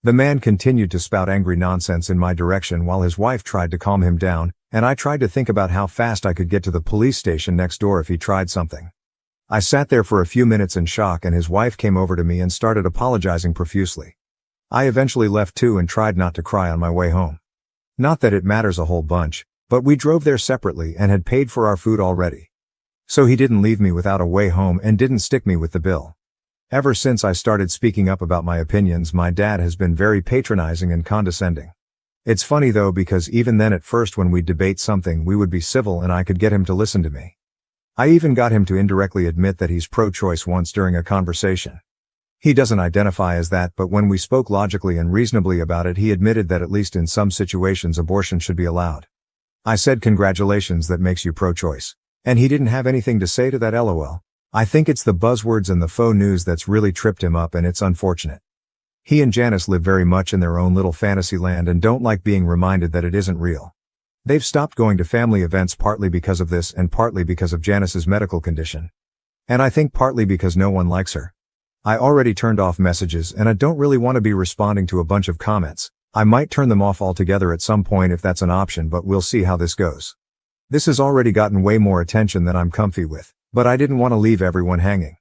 The man continued to spout angry nonsense in my direction while his wife tried to calm him down, and I tried to think about how fast I could get to the police station next door if he tried something. I sat there for a few minutes in shock, and his wife came over to me and started apologizing profusely. I eventually left too and tried not to cry on my way home. Not that it matters a whole bunch, but we drove there separately and had paid for our food already. So he didn't leave me without a way home and didn't stick me with the bill. Ever since I started speaking up about my opinions, my dad has been very patronizing and condescending. It's funny though, because even then at first when we'd debate something we would be civil and I could get him to listen to me. I even got him to indirectly admit that he's pro-choice once during a conversation. He doesn't identify as that, but when we spoke logically and reasonably about it, he admitted that at least in some situations abortion should be allowed. I said, congratulations, that makes you pro-choice. And he didn't have anything to say to that, lol. I think it's the buzzwords and the faux news that's really tripped him up, and it's unfortunate. He and Janice live very much in their own little fantasy land and don't like being reminded that it isn't real. They've stopped going to family events partly because of this and partly because of Janice's medical condition. And I think partly because no one likes her. I already turned off messages and I don't really want to be responding to a bunch of comments. I might turn them off altogether at some point if that's an option, but we'll see how this goes. This has already gotten way more attention than I'm comfy with, but I didn't want to leave everyone hanging.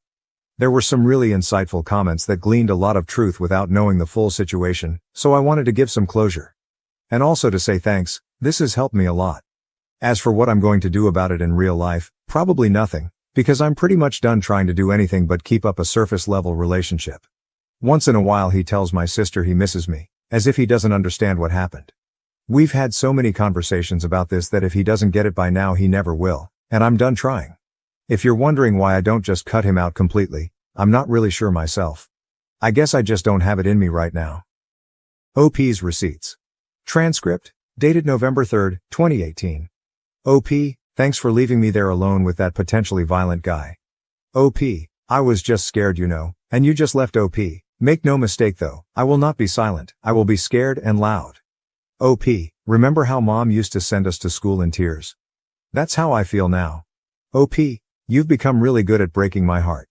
There were some really insightful comments that gleaned a lot of truth without knowing the full situation, so I wanted to give some closure. And also to say thanks, this has helped me a lot. As for what I'm going to do about it in real life, probably nothing, because I'm pretty much done trying to do anything but keep up a surface-level relationship. Once in a while he tells my sister he misses me, as if he doesn't understand what happened. We've had so many conversations about this that if he doesn't get it by now he never will, and I'm done trying. If you're wondering why I don't just cut him out completely, I'm not really sure myself. I guess I just don't have it in me right now. OP's receipts. Transcript, dated November 3, 2018. OP, thanks for leaving me there alone with that potentially violent guy. OP, I was just scared, and you just left OP. Make no mistake though, I will not be silent, I will be scared and loud. OP, remember how mom used to send us to school in tears? That's how I feel now. OP, you've become really good at breaking my heart.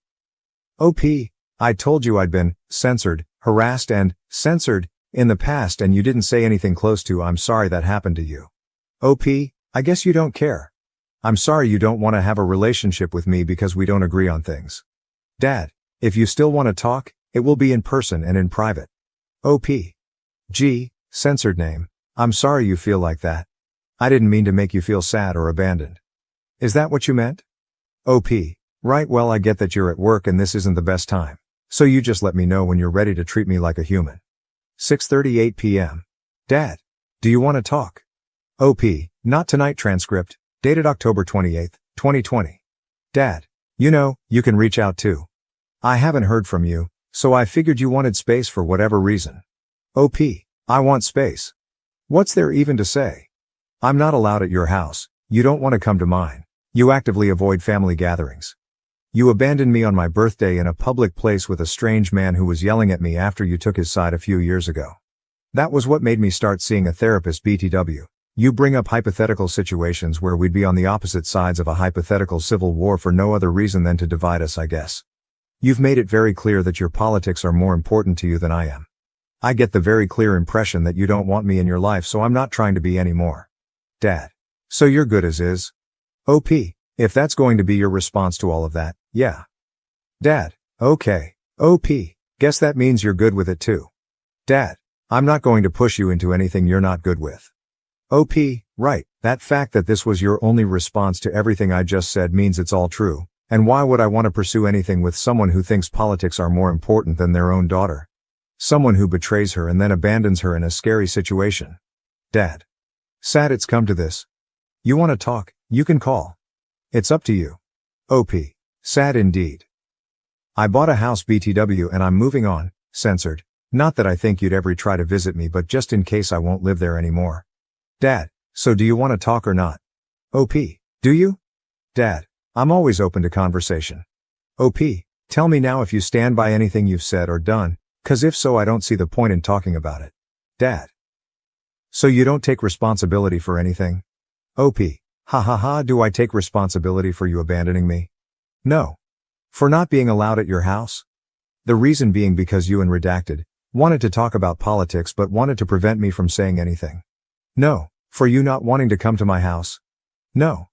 OP, I told you I'd been censored, harassed and censored in the past and you didn't say anything close to I'm sorry that happened to you. OP, I guess you don't care. I'm sorry you don't want to have a relationship with me because we don't agree on things. Dad, if you still want to talk, it will be in person and in private. OP. G, censored name. I'm sorry you feel like that. I didn't mean to make you feel sad or abandoned. Is that what you meant? OP. Right, well I get that you're at work and this isn't the best time. So you just let me know when you're ready to treat me like a human. 6:38 p.m. Dad. Do you want to talk? OP. Not tonight. Transcript. Dated October 28, 2020. Dad. You can reach out too. I haven't heard from you, so I figured you wanted space for whatever reason. OP. I want space. What's there even to say? I'm not allowed at your house, you don't want to come to mine. You actively avoid family gatherings. You abandoned me on my birthday in a public place with a strange man who was yelling at me after you took his side a few years ago. That was what made me start seeing a therapist. BTW. You bring up hypothetical situations where we'd be on the opposite sides of a hypothetical civil war for no other reason than to divide us, I guess. You've made it very clear that your politics are more important to you than I am. I get the very clear impression that you don't want me in your life, so I'm not trying to be anymore. Dad. So you're good as is? OP. If that's going to be your response to all of that, yeah. Dad. Okay. OP. Guess that means you're good with it too. Dad. I'm not going to push you into anything you're not good with. OP. Right. That fact that this was your only response to everything I just said means it's all true. And why would I want to pursue anything with someone who thinks politics are more important than their own daughter? Someone who betrays her and then abandons her in a scary situation. Dad. Sad it's come to this. You want to talk, you can call. It's up to you. OP. Sad indeed. I bought a house. BTW and I'm moving on, censored. Not that I think you'd ever try to visit me, but just in case I won't live there anymore. Dad. So do you want to talk or not? OP. Do you? Dad. I'm always open to conversation. OP. Tell me now if you stand by anything you've said or done. 'Cause if so I don't see the point in talking about it. Dad. So you don't take responsibility for anything? OP. Ha ha ha, do I take responsibility for you abandoning me? No. For not being allowed at your house? The reason being because you and Redacted wanted to talk about politics but wanted to prevent me from saying anything. No. For you not wanting to come to my house? No.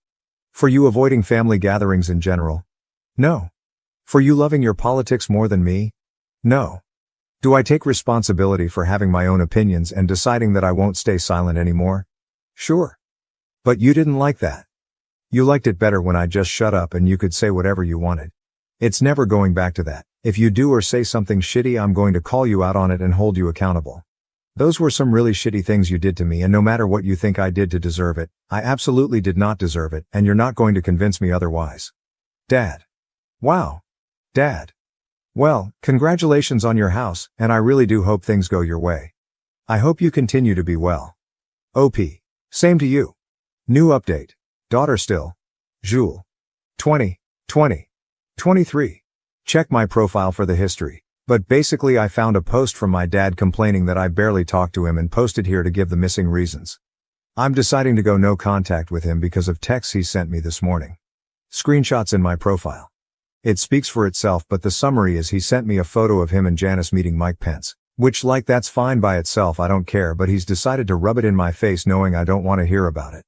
For you avoiding family gatherings in general? No. For you loving your politics more than me? No. Do I take responsibility for having my own opinions and deciding that I won't stay silent anymore? Sure. But you didn't like that. You liked it better when I just shut up and you could say whatever you wanted. It's never going back to that. If you do or say something shitty, I'm going to call you out on it and hold you accountable. Those were some really shitty things you did to me, and no matter what you think I did to deserve it, I absolutely did not deserve it, and you're not going to convince me otherwise. Dad. Wow. Dad. Well, congratulations on your house, and I really do hope things go your way. I hope you continue to be well. OP. Same to you. New update. Daughter still. Jules. 20, 20, 23. Check my profile for the history. But basically I found a post from my dad complaining that I barely talked to him and posted here to give the missing reasons. I'm deciding to go no contact with him because of texts he sent me this morning. Screenshots in my profile. It speaks for itself, but the summary is he sent me a photo of him and Janice meeting Mike Pence, which that's fine by itself, I don't care, but he's decided to rub it in my face knowing I don't want to hear about it.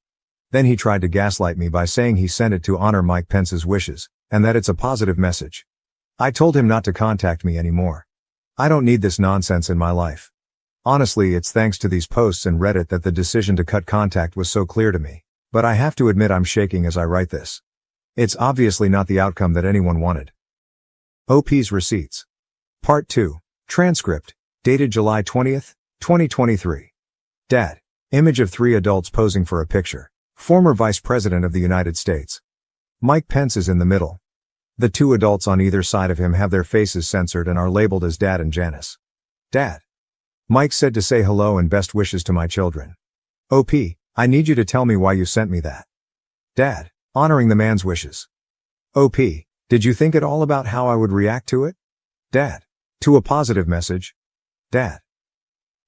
Then he tried to gaslight me by saying he sent it to honor Mike Pence's wishes, and that it's a positive message. I told him not to contact me anymore. I don't need this nonsense in my life. Honestly, it's thanks to these posts and Reddit that the decision to cut contact was so clear to me. But I have to admit I'm shaking as I write this. It's obviously not the outcome that anyone wanted. OP's Receipts. Part 2. Transcript. Dated July 20th, 2023. Dad. Image of 3 adults posing for a picture. Former Vice President of the United States. Mike Pence is in the middle. The 2 adults on either side of him have their faces censored and are labeled as Dad and Janice. Dad. Mike said to say hello and best wishes to my children. OP, I need you to tell me why you sent me that. Dad. Honoring the man's wishes. OP, did you think at all about how I would react to it? Dad. To a positive message. Dad.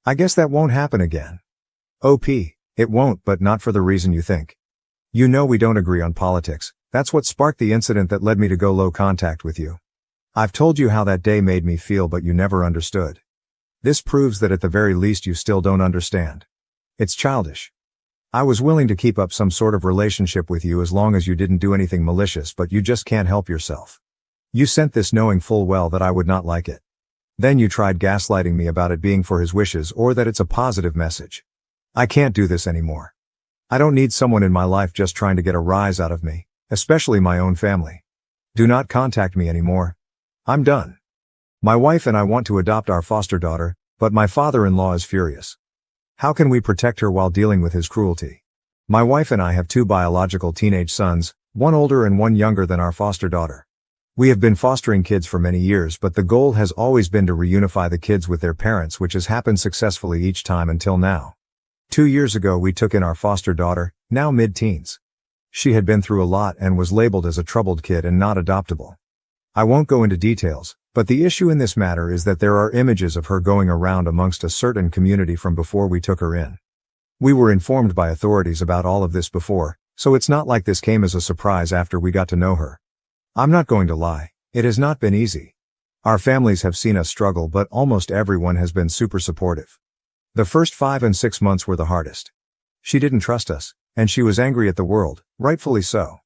I guess that won't happen again. OP, it won't, but not for the reason you think. You know we don't agree on politics. That's what sparked the incident that led me to go low contact with you. I've told you how that day made me feel, but you never understood. This proves that at the very least you still don't understand. It's childish. I was willing to keep up some sort of relationship with you as long as you didn't do anything malicious, but you just can't help yourself. You sent this knowing full well that I would not like it. Then you tried gaslighting me about it being for his wishes or that it's a positive message. I can't do this anymore. I don't need someone in my life just trying to get a rise out of me, especially my own family. Do not contact me anymore. I'm done. My wife and I want to adopt our foster daughter, but my father-in-law is furious. How can we protect her while dealing with his cruelty? My wife and I have 2 biological teenage sons, one older and one younger than our foster daughter. We have been fostering kids for many years, but the goal has always been to reunify the kids with their parents, which has happened successfully each time until now. 2 years ago we took in our foster daughter, now mid-teens. She had been through a lot and was labeled as a troubled kid and not adoptable. I won't go into details, but the issue in this matter is that there are images of her going around amongst a certain community from before we took her in. We were informed by authorities about all of this before, so it's not like this came as a surprise after we got to know her. I'm not going to lie, it has not been easy. Our families have seen us struggle, but almost everyone has been super supportive. The first 5 and 6 months were the hardest. She didn't trust us, and she was angry at the world, rightfully so.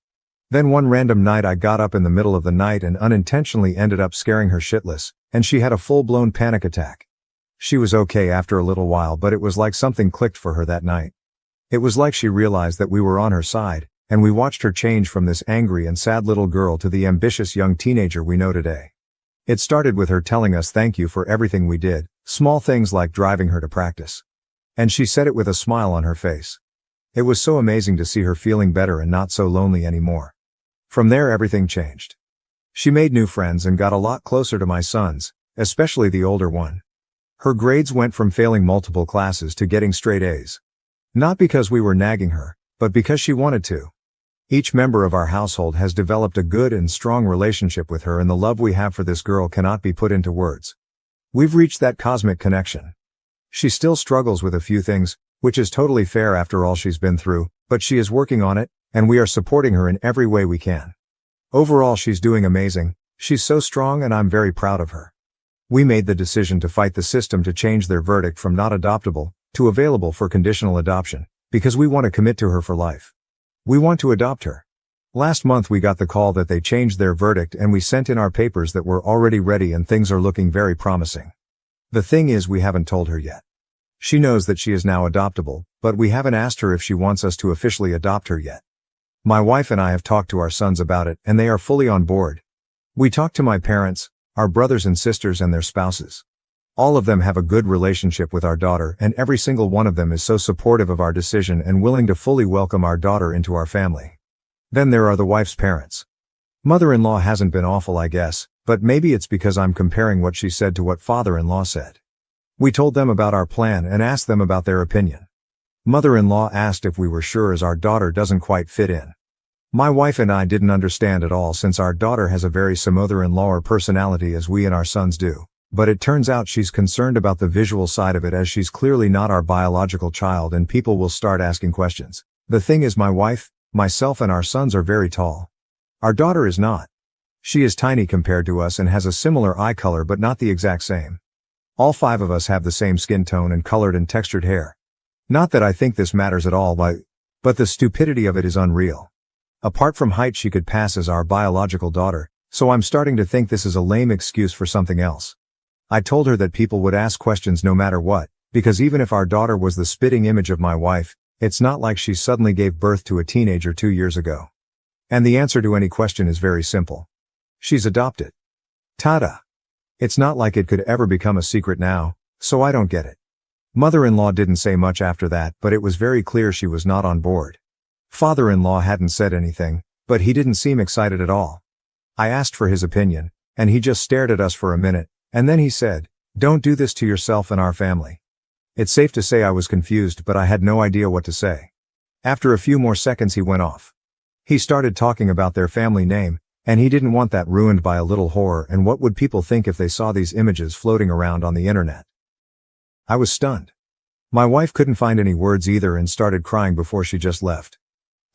Then one random night I got up in the middle of the night and unintentionally ended up scaring her shitless, and she had a full-blown panic attack. She was okay after a little while, but it was like something clicked for her that night. It was like she realized that we were on her side, and we watched her change from this angry and sad little girl to the ambitious young teenager we know today. It started with her telling us thank you for everything we did, small things like driving her to practice. And she said it with a smile on her face. It was so amazing to see her feeling better and not so lonely anymore. From there everything changed. She made new friends and got a lot closer to my sons, especially the older one. Her grades went from failing multiple classes to getting straight A's. Not because we were nagging her, but because she wanted to. Each member of our household has developed a good and strong relationship with her, and the love we have for this girl cannot be put into words. We've reached that cosmic connection. She still struggles with a few things, which is totally fair after all she's been through, but she is working on it, and we are supporting her in every way we can. Overall, she's doing amazing. She's so strong and I'm very proud of her. We made the decision to fight the system to change their verdict from not adoptable to available for conditional adoption, because we want to commit to her for life. We want to adopt her. Last month we got the call that they changed their verdict and we sent in our papers that were already ready and things are looking very promising. The thing is, we haven't told her yet. She knows that she is now adoptable, but we haven't asked her if she wants us to officially adopt her yet. My wife and I have talked to our sons about it and they are fully on board. We talked to my parents, our brothers and sisters and their spouses. All of them have a good relationship with our daughter and every single one of them is so supportive of our decision and willing to fully welcome our daughter into our family. Then there are the wife's parents. Mother-in-law hasn't been awful, I guess, but maybe it's because I'm comparing what she said to what father-in-law said. We told them about our plan and asked them about their opinion. Mother-in-law asked if we were sure as our daughter doesn't quite fit in. My wife and I didn't understand at all since our daughter has a very similar mother-in-law personality as we and our sons do, But it turns out she's concerned about the visual side of it, as she's clearly not our biological child and people will start asking questions. The thing is, my wife, myself and our sons are very tall. Our daughter is not. She is tiny compared to us and has a similar eye color but not the exact same. All 5 of us have the same skin tone and colored and textured hair. Not that I think this matters at all, but the stupidity of it is unreal. Apart from height, she could pass as our biological daughter, so I'm starting to think this is a lame excuse for something else. I told her that people would ask questions no matter what, because even if our daughter was the spitting image of my wife, it's not like she suddenly gave birth to a teenager 2 years ago. And the answer to any question is very simple. She's adopted. Ta-da! It's not like it could ever become a secret now, so I don't get it. Mother-in-law didn't say much after that, but it was very clear she was not on board. Father-in-law hadn't said anything, but he didn't seem excited at all. I asked for his opinion, and he just stared at us for a minute, and then he said, "Don't do this to yourself and our family." It's safe to say I was confused, but I had no idea what to say. After a few more seconds he went off. He started talking about their family name, and he didn't want that ruined by a little horror and what would people think if they saw these images floating around on the internet. I was stunned. My wife couldn't find any words either and started crying before she just left.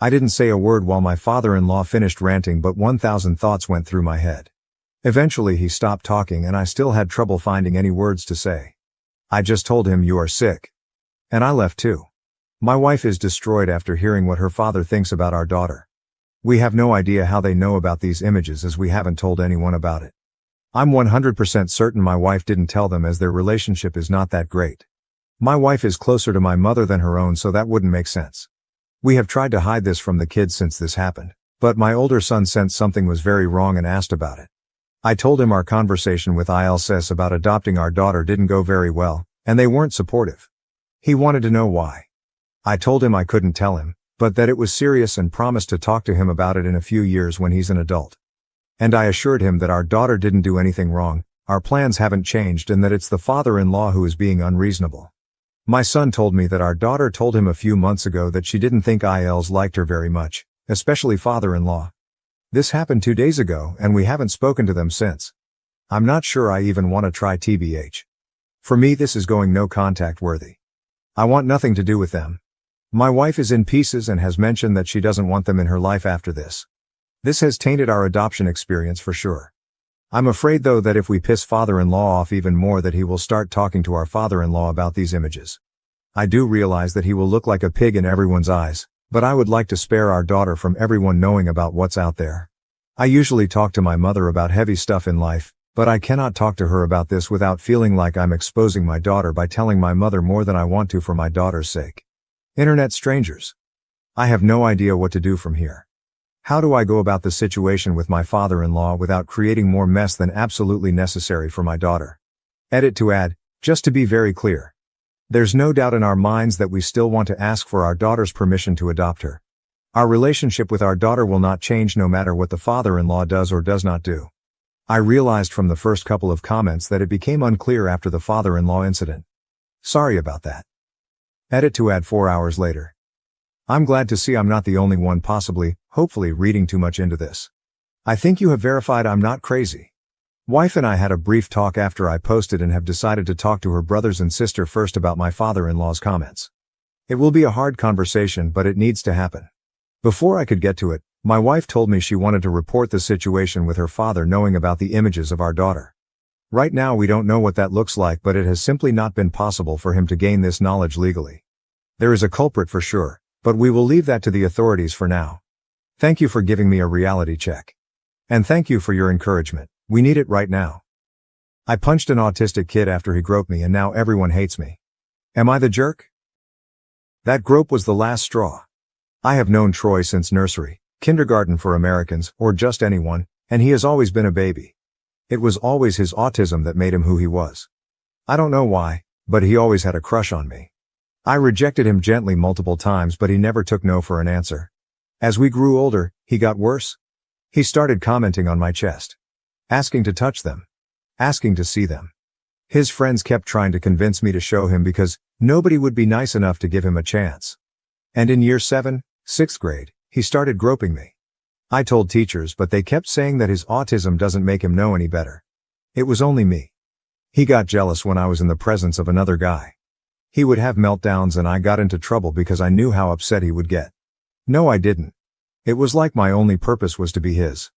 I didn't say a word while my father-in-law finished ranting, but 1,000 thoughts went through my head. Eventually he stopped talking and I still had trouble finding any words to say. I just told him, "You are sick." And I left too. My wife is destroyed after hearing what her father thinks about our daughter. We have no idea how they know about these images, as we haven't told anyone about it. I'm 100% certain my wife didn't tell them, as their relationship is not that great. My wife is closer to my mother than her own, so that wouldn't make sense. We have tried to hide this from the kids since this happened, but my older son sensed something was very wrong and asked about it. I told him our conversation with ILSS about adopting our daughter didn't go very well, and they weren't supportive. He wanted to know why. I told him I couldn't tell him, but that it was serious and promised to talk to him about it in a few years when he's an adult. And I assured him that our daughter didn't do anything wrong, our plans haven't changed, and that it's the father-in-law who is being unreasonable. My son told me that our daughter told him a few months ago that she didn't think ILs liked her very much, especially father-in-law. This happened 2 days ago, and we haven't spoken to them since. I'm not sure I even want to try TBH. For me, this is going no contact worthy. I want nothing to do with them. My wife is in pieces and has mentioned that she doesn't want them in her life after this. This has tainted our adoption experience for sure. I'm afraid though that if we piss father-in-law off even more, that he will start talking to our father-in-law about these images. I do realize that he will look like a pig in everyone's eyes, but I would like to spare our daughter from everyone knowing about what's out there. I usually talk to my mother about heavy stuff in life, but I cannot talk to her about this without feeling like I'm exposing my daughter by telling my mother more than I want to for my daughter's sake. Internet strangers. I have no idea what to do from here. How do I go about the situation with my father-in-law without creating more mess than absolutely necessary for my daughter? Edit to add, just to be very clear. There's no doubt in our minds that we still want to ask for our daughter's permission to adopt her. Our relationship with our daughter will not change no matter what the father-in-law does or does not do. I realized from the first couple of comments that it became unclear after the father-in-law incident. Sorry about that. Edit to add 4 hours later. I'm glad to see I'm not the only one hopefully reading too much into this. I think you have verified I'm not crazy. Wife and I had a brief talk after I posted and have decided to talk to her brothers and sister first about my father-in-law's comments. It will be a hard conversation, but it needs to happen. Before I could get to it, my wife told me she wanted to report the situation with her father knowing about the images of our daughter. Right now we don't know what that looks like, but it has simply not been possible for him to gain this knowledge legally. There is a culprit for sure, but we will leave that to the authorities for now. Thank you for giving me a reality check. And thank you for your encouragement. We need it right now. I punched an autistic kid after he groped me and now everyone hates me. Am I the jerk? That grope was the last straw. I have known Troy since nursery, kindergarten for Americans, or just anyone, and he has always been a baby. It was always his autism that made him who he was. I don't know why, but he always had a crush on me. I rejected him gently multiple times, but he never took no for an answer. As we grew older, he got worse. He started commenting on my chest. Asking to touch them. Asking to see them. His friends kept trying to convince me to show him because nobody would be nice enough to give him a chance. And in year 7, 6th grade, he started groping me. I told teachers, but they kept saying that his autism doesn't make him know any better. It was only me. He got jealous when I was in the presence of another guy. He would have meltdowns and I got into trouble because I knew how upset he would get. No, I didn't. It was like my only purpose was to be his.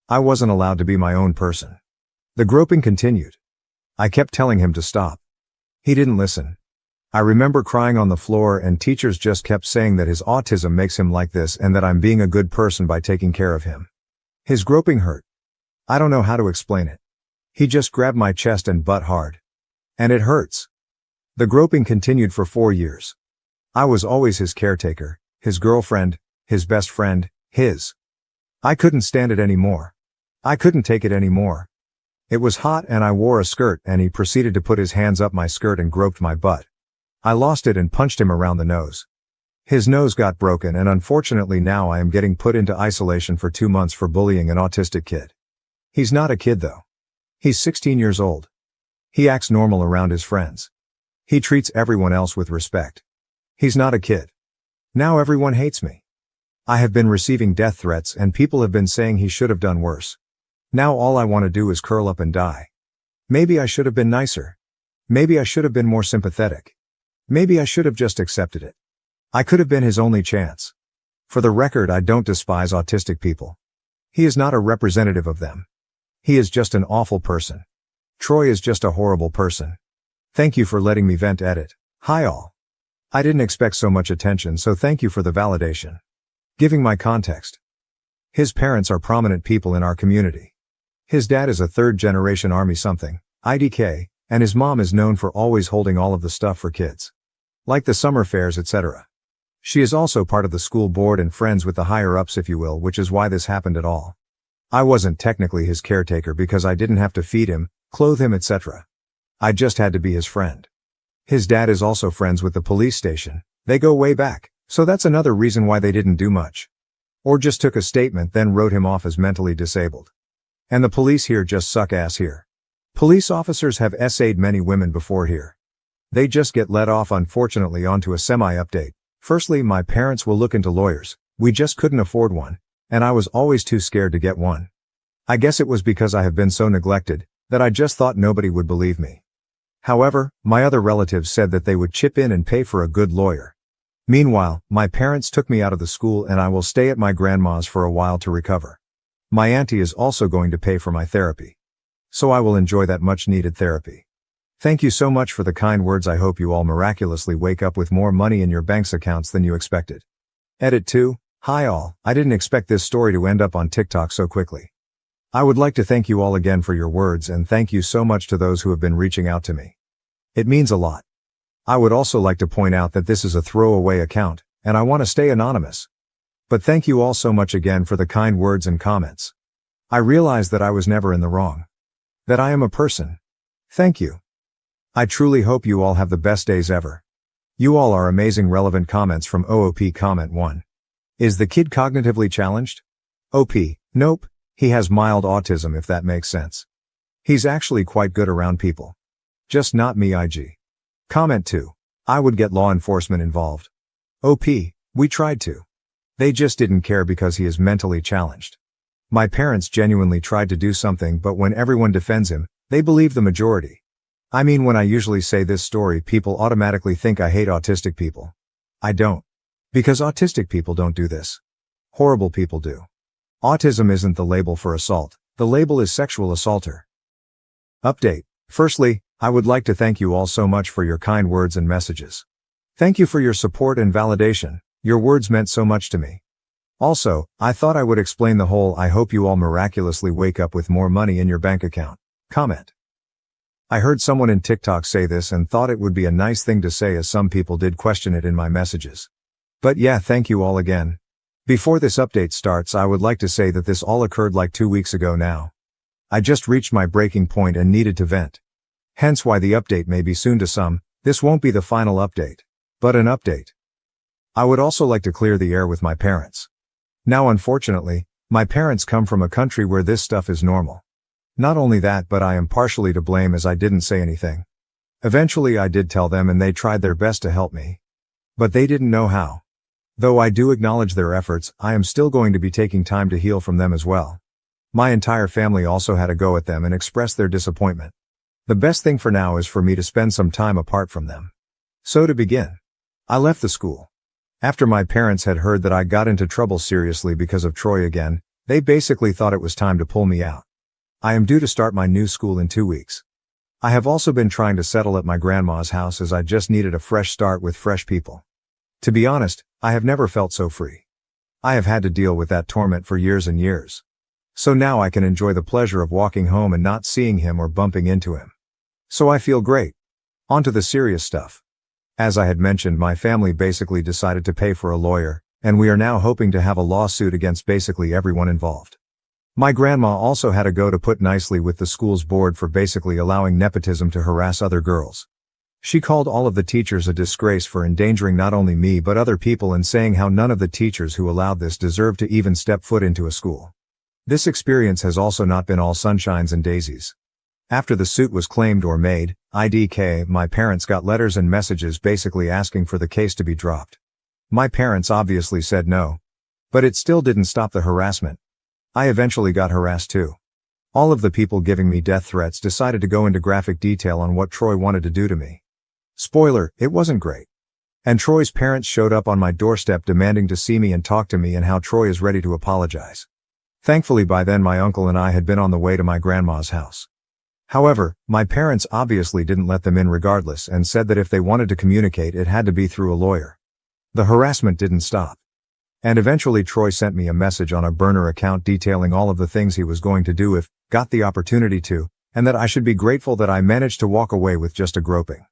I wasn't allowed to be my own person. The groping continued. I kept telling him to stop. He didn't listen. I remember crying on the floor and teachers just kept saying that his autism makes him like this and that I'm being a good person by taking care of him. His groping hurt. I don't know how to explain it. He just grabbed my chest and butt hard. And it hurts. The groping continued for 4 years. I was always his caretaker, his girlfriend, his best friend, his. I couldn't stand it anymore. I couldn't take it anymore. It was hot and I wore a skirt and he proceeded to put his hands up my skirt and groped my butt. I lost it and punched him around the nose. His nose got broken and unfortunately now I am getting put into isolation for 2 months for bullying an autistic kid. He's not a kid though. He's 16 years old. He acts normal around his friends. He treats everyone else with respect. He's not a kid. Now everyone hates me. I have been receiving death threats and people have been saying he should have done worse. Now all I want to do is curl up and die. Maybe I should have been nicer. Maybe I should have been more sympathetic. Maybe I should have just accepted it. I could have been his only chance. For the record, I don't despise autistic people. He is not a representative of them. He is just an awful person. Troy is just a horrible person. Thank you for letting me vent. Edit. Hi all. I didn't expect so much attention, so thank you for the validation. Giving my context. His parents are prominent people in our community. His dad is a third-generation Army something, IDK, and his mom is known for always holding all of the stuff for kids. Like the summer fairs, etc. She is also part of the school board and friends with the higher-ups if you will, which is why this happened at all. I wasn't technically his caretaker because I didn't have to feed him, clothe him, etc. I just had to be his friend. His dad is also friends with the police station. They go way back, so that's another reason why they didn't do much. Or just took a statement then wrote him off as mentally disabled. And the police here just suck ass here. Police officers have SA'd many women before here. They just get let off. Unfortunately. Onto a semi-update. Firstly, my parents will look into lawyers. We just couldn't afford one, and I was always too scared to get one. I guess it was because I have been so neglected, that I just thought nobody would believe me. However, my other relatives said that they would chip in and pay for a good lawyer. Meanwhile, my parents took me out of the school and I will stay at my grandma's for a while to recover. My auntie is also going to pay for my therapy. So I will enjoy that much needed therapy. Thank you so much for the kind words. I hope you all miraculously wake up with more money in your bank's accounts than you expected. Edit 2. Hi all, I didn't expect this story to end up on TikTok so quickly. I would like to thank you all again for your words and thank you so much to those who have been reaching out to me. It means a lot. I would also like to point out that this is a throwaway account, and I want to stay anonymous. But thank you all so much again for the kind words and comments. I realize that I was never in the wrong. That I am a person. Thank you. I truly hope you all have the best days ever. You all are amazing. Relevant comments from OOP. Comment 1. Is the kid cognitively challenged? OP, nope, he has mild autism if that makes sense. He's actually quite good around people. Just not me. IG. Comment 2. I would get law enforcement involved. OP, we tried to. They just didn't care because he is mentally challenged. My parents genuinely tried to do something, but when everyone defends him, they believe the majority. I mean, when I usually say this story, people automatically think I hate autistic people. I don't. Because autistic people don't do this. Horrible people do. Autism isn't the label for assault, the label is sexual assaulter. Update. Firstly, I would like to thank you all so much for your kind words and messages. Thank you for your support and validation, your words meant so much to me. Also, I thought I would explain the whole I hope you all miraculously wake up with more money in your bank account comment. I heard someone in TikTok say this and thought it would be a nice thing to say, as some people did question it in my messages. But yeah, thank you all again. Before this update starts, I would like to say that this all occurred like 2 weeks ago now. I just reached my breaking point and needed to vent. Hence why the update may be soon to some. This won't be the final update, but an update. I would also like to clear the air with my parents. Now unfortunately, my parents come from a country where this stuff is normal. Not only that, but I am partially to blame as I didn't say anything. Eventually I did tell them and they tried their best to help me. But they didn't know how. Though I do acknowledge their efforts, I am still going to be taking time to heal from them as well. My entire family also had a go at them and expressed their disappointment. The best thing for now is for me to spend some time apart from them. So to begin, I left the school. After my parents had heard that I got into trouble seriously because of Troy again, they basically thought it was time to pull me out. I am due to start my new school in 2 weeks. I have also been trying to settle at my grandma's house as I just needed a fresh start with fresh people. To be honest, I have never felt so free. I have had to deal with that torment for years and years. So now I can enjoy the pleasure of walking home and not seeing him or bumping into him. So I feel great. On to the serious stuff. As I had mentioned, my family basically decided to pay for a lawyer, and we are now hoping to have a lawsuit against basically everyone involved. My grandma also had to go to put nicely with the school's board for basically allowing nepotism to harass other girls. She called all of the teachers a disgrace for endangering not only me but other people and saying how none of the teachers who allowed this deserved to even step foot into a school. This experience has also not been all sunshines and daisies. After the suit was claimed or made, IDK, my parents got letters and messages basically asking for the case to be dropped. My parents obviously said no. But it still didn't stop the harassment. I eventually got harassed too. All of the people giving me death threats decided to go into graphic detail on what Troy wanted to do to me. Spoiler, it wasn't great. And Troy's parents showed up on my doorstep demanding to see me and talk to me and how Troy is ready to apologize. Thankfully by then my uncle and I had been on the way to my grandma's house. However, my parents obviously didn't let them in regardless and said that if they wanted to communicate it had to be through a lawyer. The harassment didn't stop. And eventually Troy sent me a message on a burner account detailing all of the things he was going to do if got the opportunity to, and that I should be grateful that I managed to walk away with just a groping.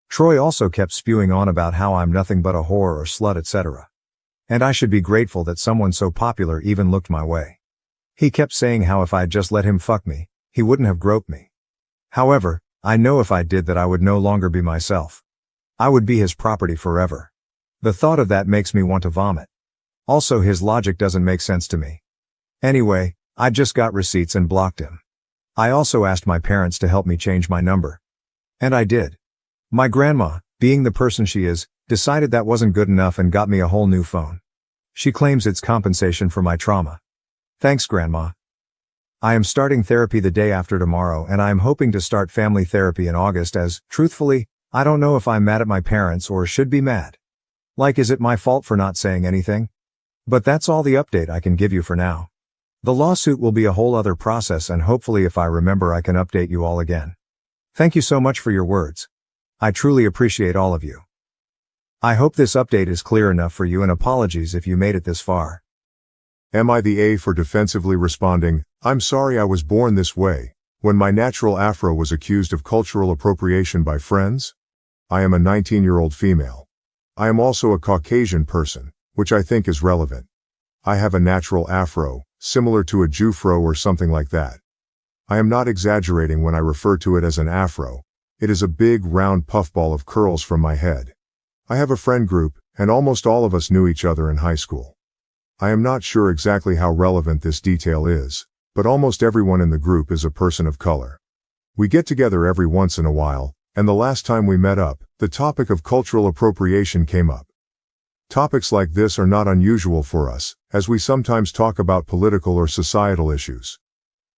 Troy also kept spewing on about how I'm nothing but a whore or slut, etc. And I should be grateful that someone so popular even looked my way. He kept saying how if I'd just let him fuck me, he wouldn't have groped me. However, I know if I did that I would no longer be myself. I would be his property forever. The thought of that makes me want to vomit. Also, his logic doesn't make sense to me. Anyway, I just got receipts and blocked him. I also asked my parents to help me change my number. And I did. My grandma, being the person she is, decided that wasn't good enough and got me a whole new phone. She claims it's compensation for my trauma. Thanks, Grandma. I am starting therapy the day after tomorrow and I am hoping to start family therapy in August as, truthfully, I don't know if I'm mad at my parents or should be mad. Like, is it my fault for not saying anything? But that's all the update I can give you for now. The lawsuit will be a whole other process and hopefully if I remember I can update you all again. Thank you so much for your words. I truly appreciate all of you. I hope this update is clear enough for you and apologies if you made it this far. Am I the A for defensively responding, I'm sorry I was born this way, when my natural afro was accused of cultural appropriation by friends? I am a 19-year-old female. I am also a Caucasian person, which I think is relevant. I have a natural afro, similar to a Jufro or something like that. I am not exaggerating when I refer to it as an afro. It is a big round puffball of curls from my head. I have a friend group, and almost all of us knew each other in high school. I am not sure exactly how relevant this detail is, but almost everyone in the group is a person of color. We get together every once in a while, and the last time we met up, the topic of cultural appropriation came up. Topics like this are not unusual for us, as we sometimes talk about political or societal issues.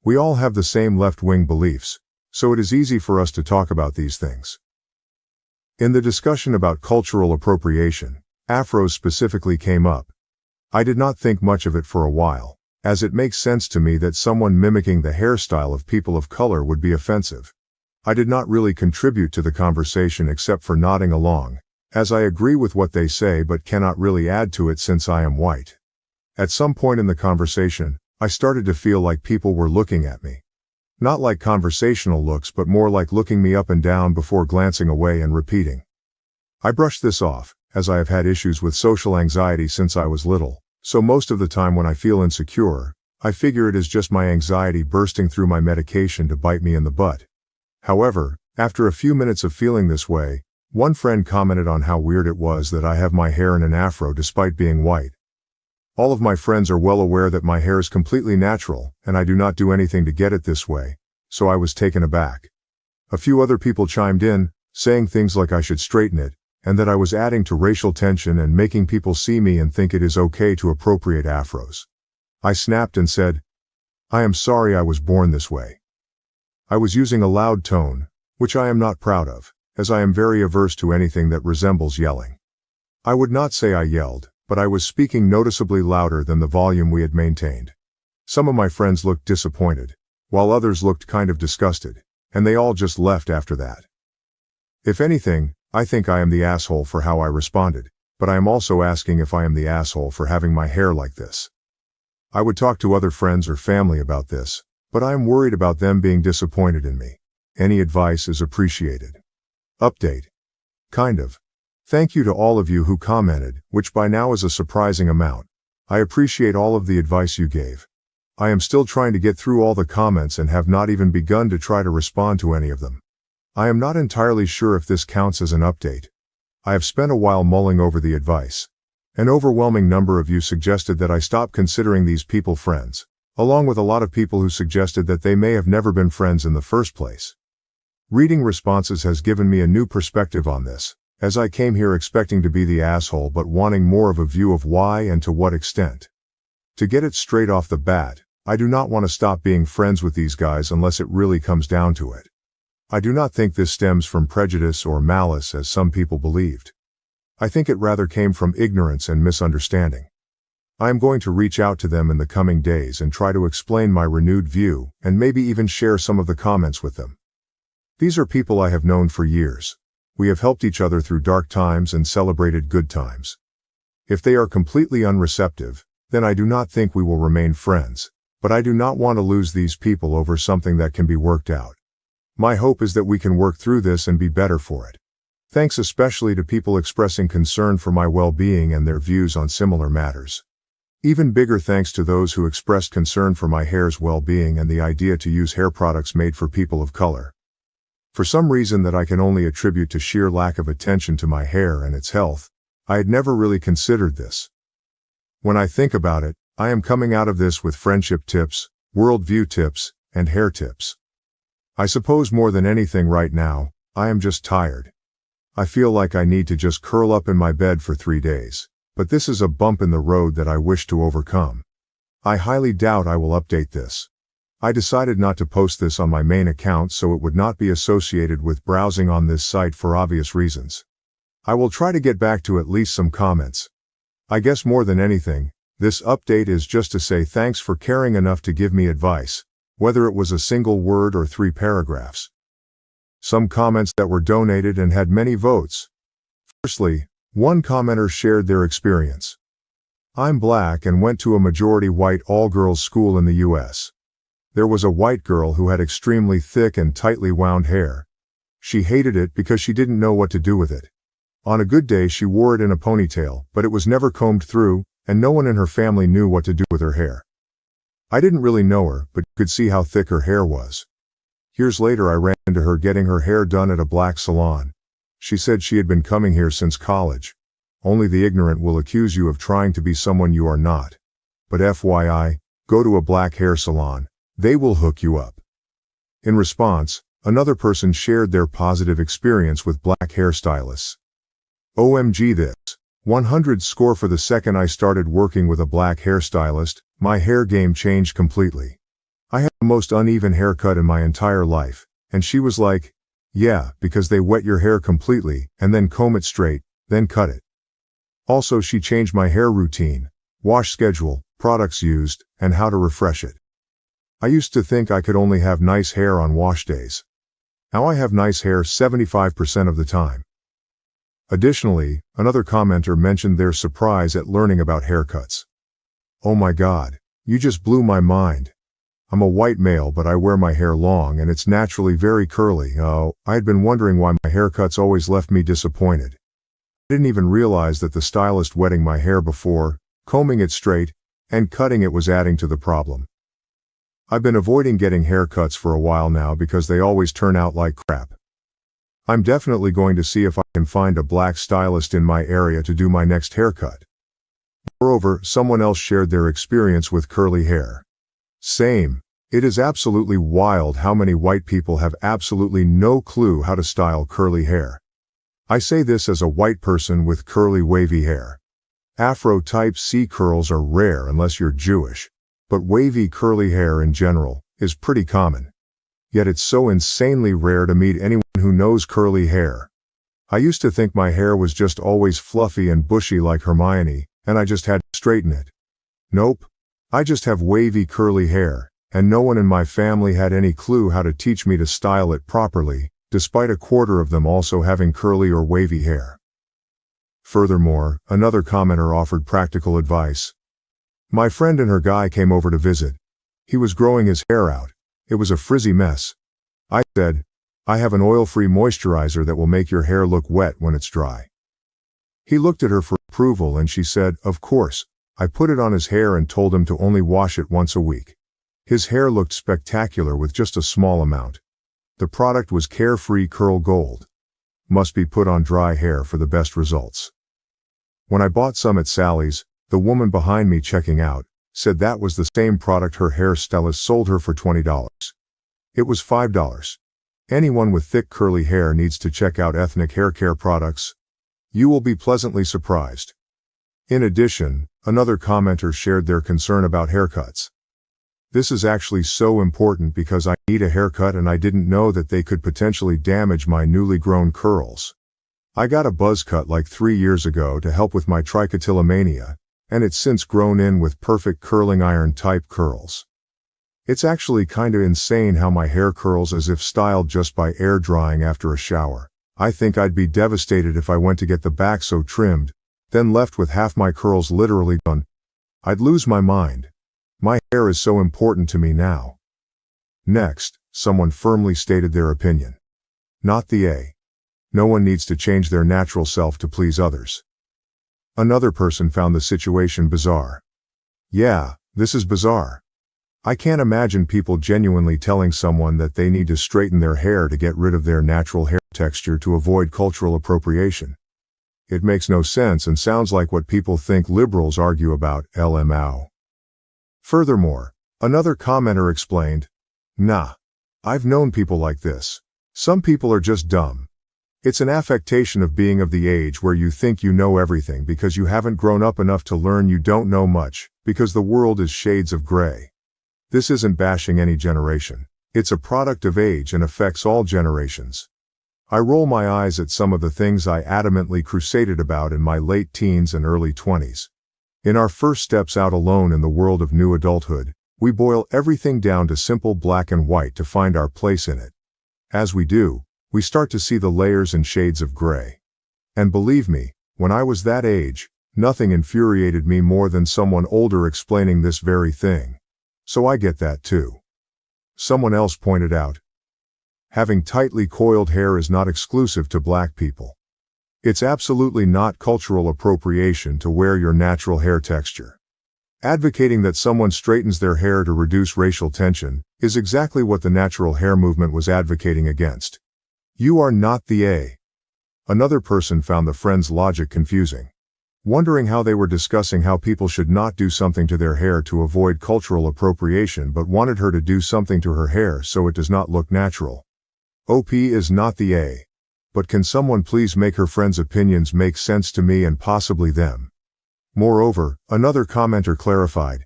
We all have the same left-wing beliefs, so it is easy for us to talk about these things. In the discussion about cultural appropriation, afros specifically came up. I did not think much of it for a while, as it makes sense to me that someone mimicking the hairstyle of people of color would be offensive. I did not really contribute to the conversation except for nodding along, as I agree with what they say but cannot really add to it since I am white. At some point in the conversation, I started to feel like people were looking at me. Not like conversational looks but more like looking me up and down before glancing away and repeating. I brushed this off, as I have had issues with social anxiety since I was little, so most of the time when I feel insecure, I figure it is just my anxiety bursting through my medication to bite me in the butt. However, after a few minutes of feeling this way, one friend commented on how weird it was that I have my hair in an afro despite being white. All of my friends are well aware that my hair is completely natural, and I do not do anything to get it this way, so I was taken aback. A few other people chimed in, saying things like I should straighten it, and that I was adding to racial tension and making people see me and think it is okay to appropriate afros. I snapped and said, I am sorry I was born this way. I was using a loud tone, which I am not proud of, as I am very averse to anything that resembles yelling. I would not say I yelled, but I was speaking noticeably louder than the volume we had maintained. Some of my friends looked disappointed, while others looked kind of disgusted, and they all just left after that. If anything, I think I am the asshole for how I responded, but I am also asking if I am the asshole for having my hair like this. I would talk to other friends or family about this, but I am worried about them being disappointed in me. Any advice is appreciated. Update. Kind of. Thank you to all of you who commented, which by now is a surprising amount. I appreciate all of the advice you gave. I am still trying to get through all the comments and have not even begun to try to respond to any of them. I am not entirely sure if this counts as an update. I have spent a while mulling over the advice. An overwhelming number of you suggested that I stop considering these people friends, along with a lot of people who suggested that they may have never been friends in the first place. Reading responses has given me a new perspective on this, as I came here expecting to be the asshole but wanting more of a view of why and to what extent. To get it straight off the bat, I do not want to stop being friends with these guys unless it really comes down to it. I do not think this stems from prejudice or malice as some people believed. I think it rather came from ignorance and misunderstanding. I am going to reach out to them in the coming days and try to explain my renewed view and maybe even share some of the comments with them. These are people I have known for years. We have helped each other through dark times and celebrated good times. If they are completely unreceptive, then I do not think we will remain friends, but I do not want to lose these people over something that can be worked out. My hope is that we can work through this and be better for it. Thanks especially to people expressing concern for my well-being and their views on similar matters. Even bigger thanks to those who expressed concern for my hair's well-being and the idea to use hair products made for people of color. For some reason that I can only attribute to sheer lack of attention to my hair and its health, I had never really considered this. When I think about it, I am coming out of this with friendship tips, worldview tips, and hair tips. I suppose more than anything right now, I am just tired. I feel like I need to just curl up in my bed for 3 days, but this is a bump in the road that I wish to overcome. I highly doubt I will update this. I decided not to post this on my main account so it would not be associated with browsing on this site for obvious reasons. I will try to get back to at least some comments. I guess more than anything, this update is just to say thanks for caring enough to give me advice, whether it was a single word or 3 paragraphs. Some comments that were donated and had many votes. Firstly, one commenter shared their experience. I'm black and went to a majority white all-girls school in the US. There was a white girl who had extremely thick and tightly wound hair. She hated it because she didn't know what to do with it. On a good day she wore it in a ponytail, but it was never combed through, and no one in her family knew what to do with her hair. I didn't really know her, but could see how thick her hair was. Years later I ran into her getting her hair done at a black salon. She said she had been coming here since college. Only the ignorant will accuse you of trying to be someone you are not. But FYI, go to a black hair salon. They will hook you up. In response, another person shared their positive experience with black hairstylists. OMG this. 100 score for the second I started working with a black hairstylist, my hair game changed completely. I had the most uneven haircut in my entire life, and she was like, yeah, because they wet your hair completely, and then comb it straight, then cut it. Also she changed my hair routine, wash schedule, products used, and how to refresh it. I used to think I could only have nice hair on wash days. Now I have nice hair 75% of the time. Additionally, another commenter mentioned their surprise at learning about haircuts. Oh my God, you just blew my mind. I'm a white male but I wear my hair long and it's naturally very curly. Oh, I had been wondering why my haircuts always left me disappointed. I didn't even realize that the stylist wetting my hair before, combing it straight, and cutting it was adding to the problem. I've been avoiding getting haircuts for a while now because they always turn out like crap. I'm definitely going to see if I can find a black stylist in my area to do my next haircut. Moreover, someone else shared their experience with curly hair. Same. It is absolutely wild how many white people have absolutely no clue how to style curly hair. I say this as a white person with curly wavy hair. Afro-type C curls are rare unless you're Jewish, but wavy curly hair in general is pretty common. Yet it's so insanely rare to meet anyone who knows curly hair. I used to think my hair was just always fluffy and bushy like Hermione, and I just had to straighten it. Nope. I just have wavy curly hair, and no one in my family had any clue how to teach me to style it properly, despite a quarter of them also having curly or wavy hair. Furthermore, another commenter offered practical advice. My friend and her guy came over to visit. He was growing his hair out. It was a frizzy mess. I said, I have an oil-free moisturizer that will make your hair look wet when it's dry. He looked at her for approval and she said, of course. I put it on his hair and told him to only wash it once a week. His hair looked spectacular with just a small amount. The product was Carefree Curl Gold. Must be put on dry hair for the best results. When I bought some at Sally's, the woman behind me checking out said that was the same product her hairstylist sold her for $20. It was $5. Anyone with thick curly hair needs to check out Ethnic Hair Care products. You will be pleasantly surprised. In addition, another commenter shared their concern about haircuts. This is actually so important because I need a haircut and I didn't know that they could potentially damage my newly grown curls. I got a buzz cut like 3 years ago to help with my trichotillomania, and it's since grown in with perfect curling iron type curls. It's actually kinda insane how my hair curls as if styled just by air drying after a shower. I think I'd be devastated if I went to get the back so trimmed, then left with half my curls literally done. I'd lose my mind. My hair is so important to me now. Next, someone firmly stated their opinion. Not the A. No one needs to change their natural self to please others. Another person found the situation bizarre. Yeah, this is bizarre. I can't imagine people genuinely telling someone that they need to straighten their hair to get rid of their natural hair texture to avoid cultural appropriation. It makes no sense and sounds like what people think liberals argue about, LMAO. Furthermore, another commenter explained, nah. I've known people like this. Some people are just dumb. It's an affectation of being of the age where you think you know everything because you haven't grown up enough to learn you don't know much, because the world is shades of gray. This isn't bashing any generation. It's a product of age and affects all generations. I roll my eyes at some of the things I adamantly crusaded about in my late teens and early 20s. In our first steps out alone in the world of new adulthood, we boil everything down to simple black and white to find our place in it. As we do, we start to see the layers and shades of gray. And believe me, when I was that age, nothing infuriated me more than someone older explaining this very thing. So I get that too. Someone else pointed out, having tightly coiled hair is not exclusive to black people. It's absolutely not cultural appropriation to wear your natural hair texture. Advocating that someone straightens their hair to reduce racial tension is exactly what the natural hair movement was advocating against. You are not the A. Another person found the friend's logic confusing. Wondering how they were discussing how people should not do something to their hair to avoid cultural appropriation but wanted her to do something to her hair so it does not look natural. OP is not the A. But can someone please make her friend's opinions make sense to me and possibly them? Moreover, another commenter clarified.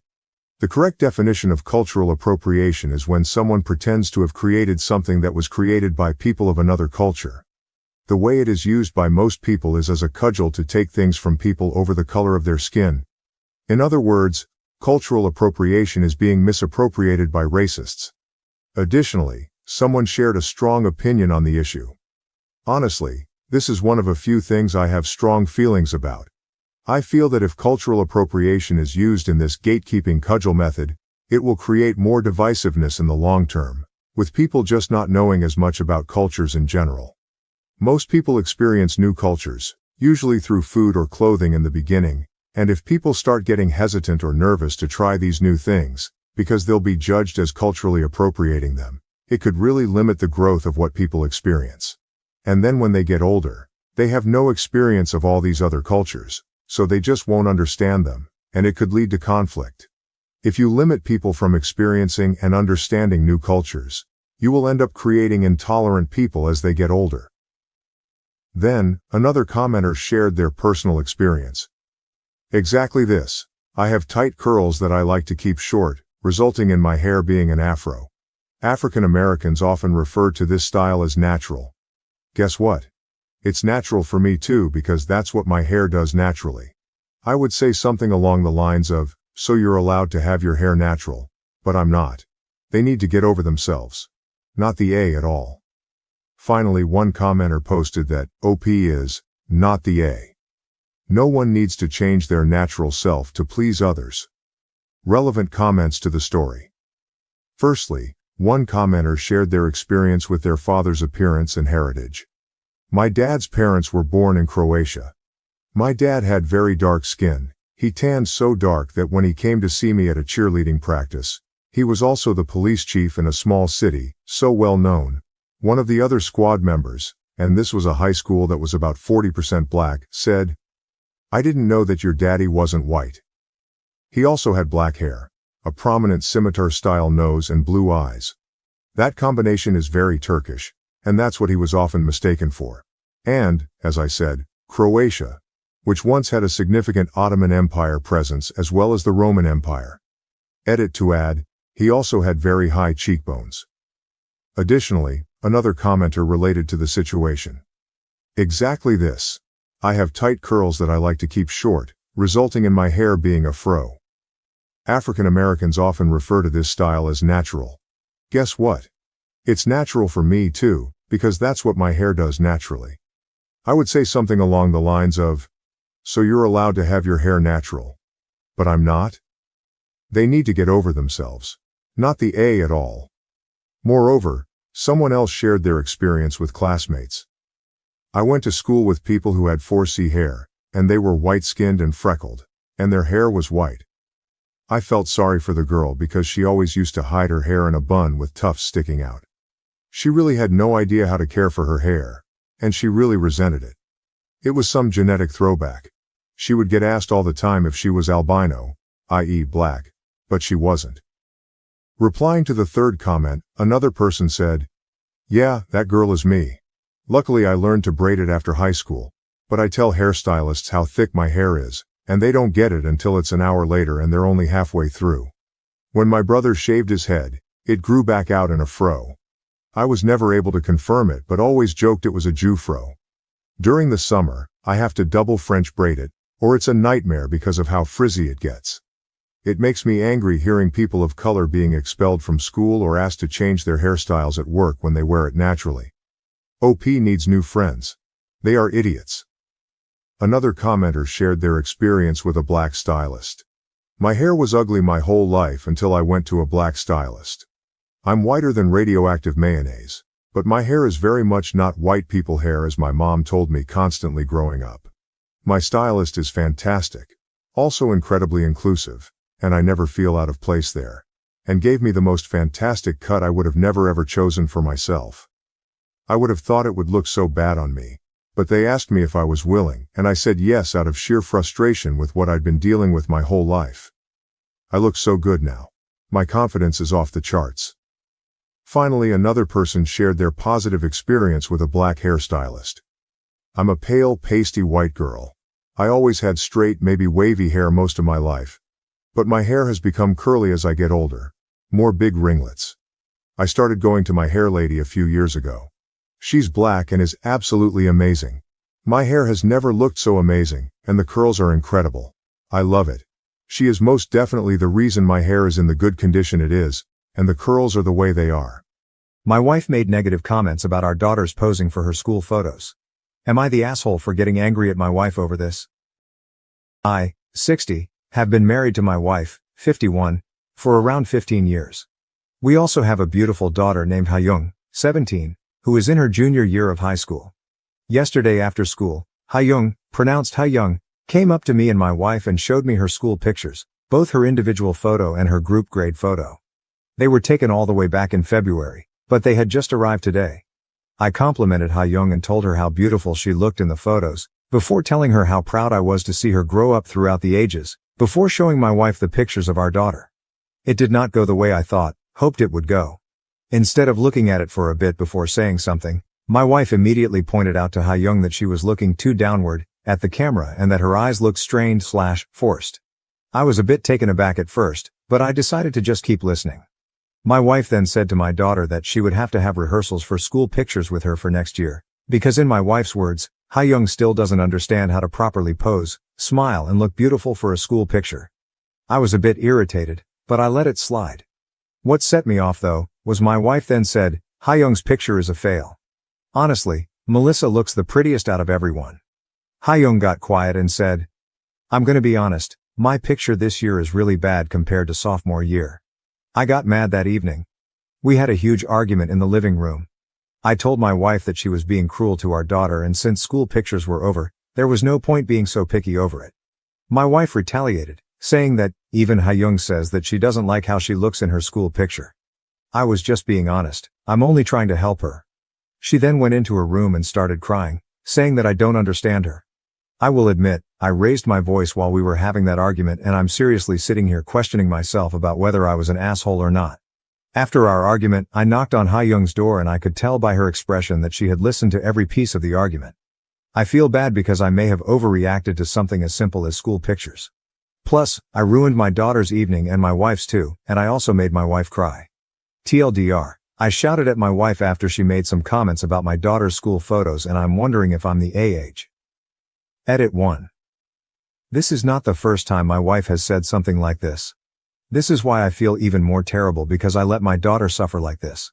The correct definition of cultural appropriation is when someone pretends to have created something that was created by people of another culture. The way it is used by most people is as a cudgel to take things from people over the color of their skin. In other words, cultural appropriation is being misappropriated by racists. Additionally, someone shared a strong opinion on the issue. Honestly, this is one of a few things I have strong feelings about. I feel that if cultural appropriation is used in this gatekeeping cudgel method, it will create more divisiveness in the long term, with people just not knowing as much about cultures in general. Most people experience new cultures, usually through food or clothing in the beginning, and if people start getting hesitant or nervous to try these new things, because they'll be judged as culturally appropriating them, it could really limit the growth of what people experience. And then when they get older, they have no experience of all these other cultures, so they just won't understand them, and it could lead to conflict. If you limit people from experiencing and understanding new cultures, you will end up creating intolerant people as they get older. Then, another commenter shared their personal experience. Exactly this. I have tight curls that I like to keep short, resulting in my hair being an afro. African Americans often refer to this style as natural. Guess what? It's natural for me too because that's what my hair does naturally. I would say something along the lines of, so you're allowed to have your hair natural, but I'm not. They need to get over themselves. Not the A at all. Finally, one commenter posted that OP is not the A. No one needs to change their natural self to please others. Relevant comments to the story. Firstly, one commenter shared their experience with their father's appearance and heritage. My dad's parents were born in Croatia. My dad had very dark skin. He tanned so dark that when he came to see me at a cheerleading practice, he was also the police chief in a small city, so well known. One of the other squad members, and this was a high school that was about 40% black, said, "I didn't know that your daddy wasn't white." He also had black hair, a prominent scimitar-style nose and blue eyes. That combination is very Turkish, and that's what he was often mistaken for. And, as I said, Croatia, which once had a significant Ottoman Empire presence as well as the Roman Empire. Edit to add, he also had very high cheekbones. Additionally, another commenter related to the situation. Exactly this. I have tight curls that I like to keep short, resulting in my hair being a fro. African Americans often refer to this style as natural. Guess what? It's natural for me too, because that's what my hair does naturally. I would say something along the lines of, so you're allowed to have your hair natural. But I'm not? They need to get over themselves. Not the A at all. Moreover, someone else shared their experience with classmates. I went to school with people who had 4C hair, and they were white-skinned and freckled, and their hair was white. I felt sorry for the girl because she always used to hide her hair in a bun with tufts sticking out. She really had no idea how to care for her hair, and she really resented it. It was some genetic throwback. She would get asked all the time if she was albino, i.e. black, but she wasn't. Replying to the third comment, another person said, "Yeah, that girl is me. Luckily I learned to braid it after high school, but I tell hairstylists how thick my hair is, and they don't get it until it's an hour later and they're only halfway through. When my brother shaved his head, it grew back out in a fro. I was never able to confirm it but always joked it was a Jew fro. During the summer, I have to double French braid it, or it's a nightmare because of how frizzy it gets. It makes me angry hearing people of color being expelled from school or asked to change their hairstyles at work when they wear it naturally. OP needs new friends. They are idiots." Another commenter shared their experience with a black stylist. My hair was ugly my whole life until I went to a black stylist. I'm whiter than radioactive mayonnaise, but my hair is very much not white people hair as my mom told me constantly growing up. My stylist is fantastic, also incredibly inclusive, and I never feel out of place there, and gave me the most fantastic cut I would have never ever chosen for myself. I would have thought it would look so bad on me, but they asked me if I was willing, and I said yes out of sheer frustration with what I'd been dealing with my whole life. I look so good now. My confidence is off the charts. Finally, another person shared their positive experience with a black hairstylist. I'm a pale, pasty white girl. I always had straight, maybe wavy hair most of my life. But my hair has become curly as I get older. More big ringlets. I started going to my hair lady a few years ago. She's black and is absolutely amazing. My hair has never looked so amazing, and the curls are incredible. I love it. She is most definitely the reason my hair is in the good condition it is, and the curls are the way they are. My wife made negative comments about our daughters posing for her school photos. Am I the asshole for getting angry at my wife over this? I, 60, have been married to my wife, 51, for around 15 years. We also have a beautiful daughter named Hayoung, 17, who is in her junior year of high school. Yesterday after school, Hayoung, pronounced Hayoung, came up to me and my wife and showed me her school pictures, both her individual photo and her group grade photo. They were taken all the way back in February, but they had just arrived today. I complimented Hayoung and told her how beautiful she looked in the photos, before telling her how proud I was to see her grow up throughout the ages, before showing my wife the pictures of our daughter. It did not go the way I hoped it would go. Instead of looking at it for a bit before saying something, my wife immediately pointed out to Hayoung that she was looking too downward at the camera and that her eyes looked strained/forced. I was a bit taken aback at first, but I decided to just keep listening. My wife then said to my daughter that she would have to have rehearsals for school pictures with her for next year, because in my wife's words, Ha-young still doesn't understand how to properly pose, smile and look beautiful for a school picture. I was a bit irritated, but I let it slide. What set me off though, was my wife then said, Ha-young's picture is a fail. Honestly, Melissa looks the prettiest out of everyone. Ha-young got quiet and said, I'm gonna be honest, my picture this year is really bad compared to sophomore year. I got mad that evening. We had a huge argument in the living room. I told my wife that she was being cruel to our daughter, and since school pictures were over, there was no point being so picky over it. My wife retaliated, saying that, even Ha-young says that she doesn't like how she looks in her school picture. I was just being honest, I'm only trying to help her. She then went into her room and started crying, saying that I don't understand her. I will admit, I raised my voice while we were having that argument, and I'm seriously sitting here questioning myself about whether I was an asshole or not. After our argument, I knocked on Ha-young's door and I could tell by her expression that she had listened to every piece of the argument. I feel bad because I may have overreacted to something as simple as school pictures. Plus, I ruined my daughter's evening and my wife's too, and I also made my wife cry. TLDR, I shouted at my wife after she made some comments about my daughter's school photos, and I'm wondering if I'm the age. Edit 1. This is not the first time my wife has said something like this. This is why I feel even more terrible, because I let my daughter suffer like this.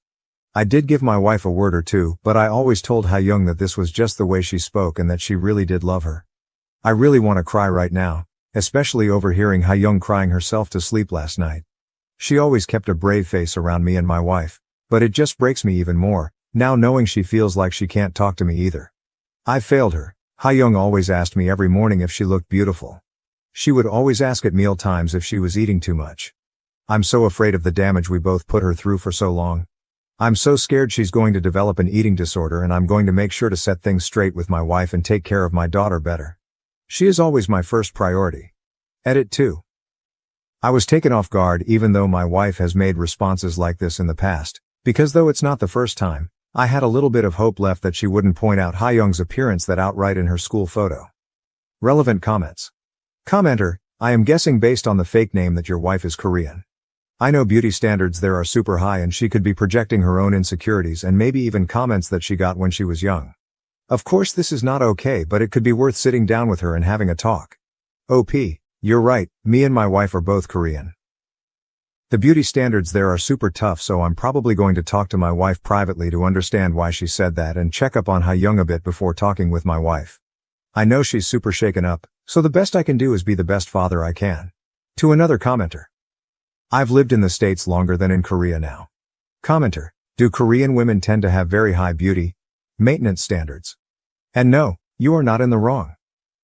I did give my wife a word or two, but I always told Ha-young that this was just the way she spoke and that she really did love her. I really want to cry right now, especially overhearing Ha-young crying herself to sleep last night. She always kept a brave face around me and my wife, but it just breaks me even more, now knowing she feels like she can't talk to me either. I failed her. Ha-young always asked me every morning if she looked beautiful. She would always ask at meal times if she was eating too much. I'm so afraid of the damage we both put her through for so long. I'm so scared she's going to develop an eating disorder, and I'm going to make sure to set things straight with my wife and take care of my daughter better. She is always my first priority. Edit 2. I was taken off guard even though my wife has made responses like this in the past, because though it's not the first time, I had a little bit of hope left that she wouldn't point out Ha-young's appearance that outright in her school photo. Relevant comments. Commenter, I am guessing based on the fake name that your wife is Korean. I know beauty standards there are super high, and she could be projecting her own insecurities and maybe even comments that she got when she was young. Of course this is not okay, but it could be worth sitting down with her and having a talk. OP, you're right, me and my wife are both Korean. The beauty standards there are super tough, so I'm probably going to talk to my wife privately to understand why she said that and check up on Ha-young a bit before talking with my wife. I know she's super shaken up, so the best I can do is be the best father I can. To another commenter. I've lived in the States longer than in Korea now. Commenter, do Korean women tend to have very high beauty maintenance standards? And no, you are not in the wrong.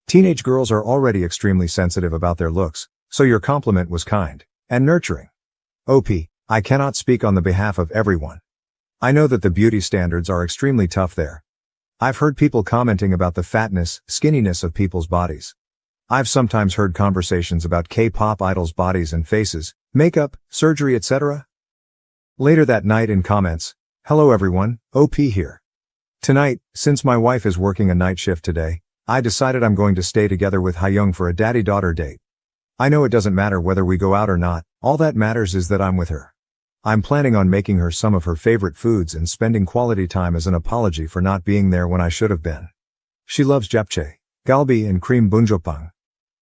Teenage girls are already extremely sensitive about their looks, so your compliment was kind and nurturing. OP, I cannot speak on the behalf of everyone. I know that the beauty standards are extremely tough there. I've heard people commenting about the fatness, skinniness of people's bodies. I've sometimes heard conversations about K-pop idols' bodies and faces, makeup, surgery, etc. Later that night in comments, hello everyone, OP here. Tonight, since my wife is working a night shift today, I decided I'm going to stay together with Ha-young for a daddy-daughter date. I know it doesn't matter whether we go out or not, all that matters is that I'm with her. I'm planning on making her some of her favorite foods and spending quality time as an apology for not being there when I should have been. She loves japchae, galbi and cream bunjopang.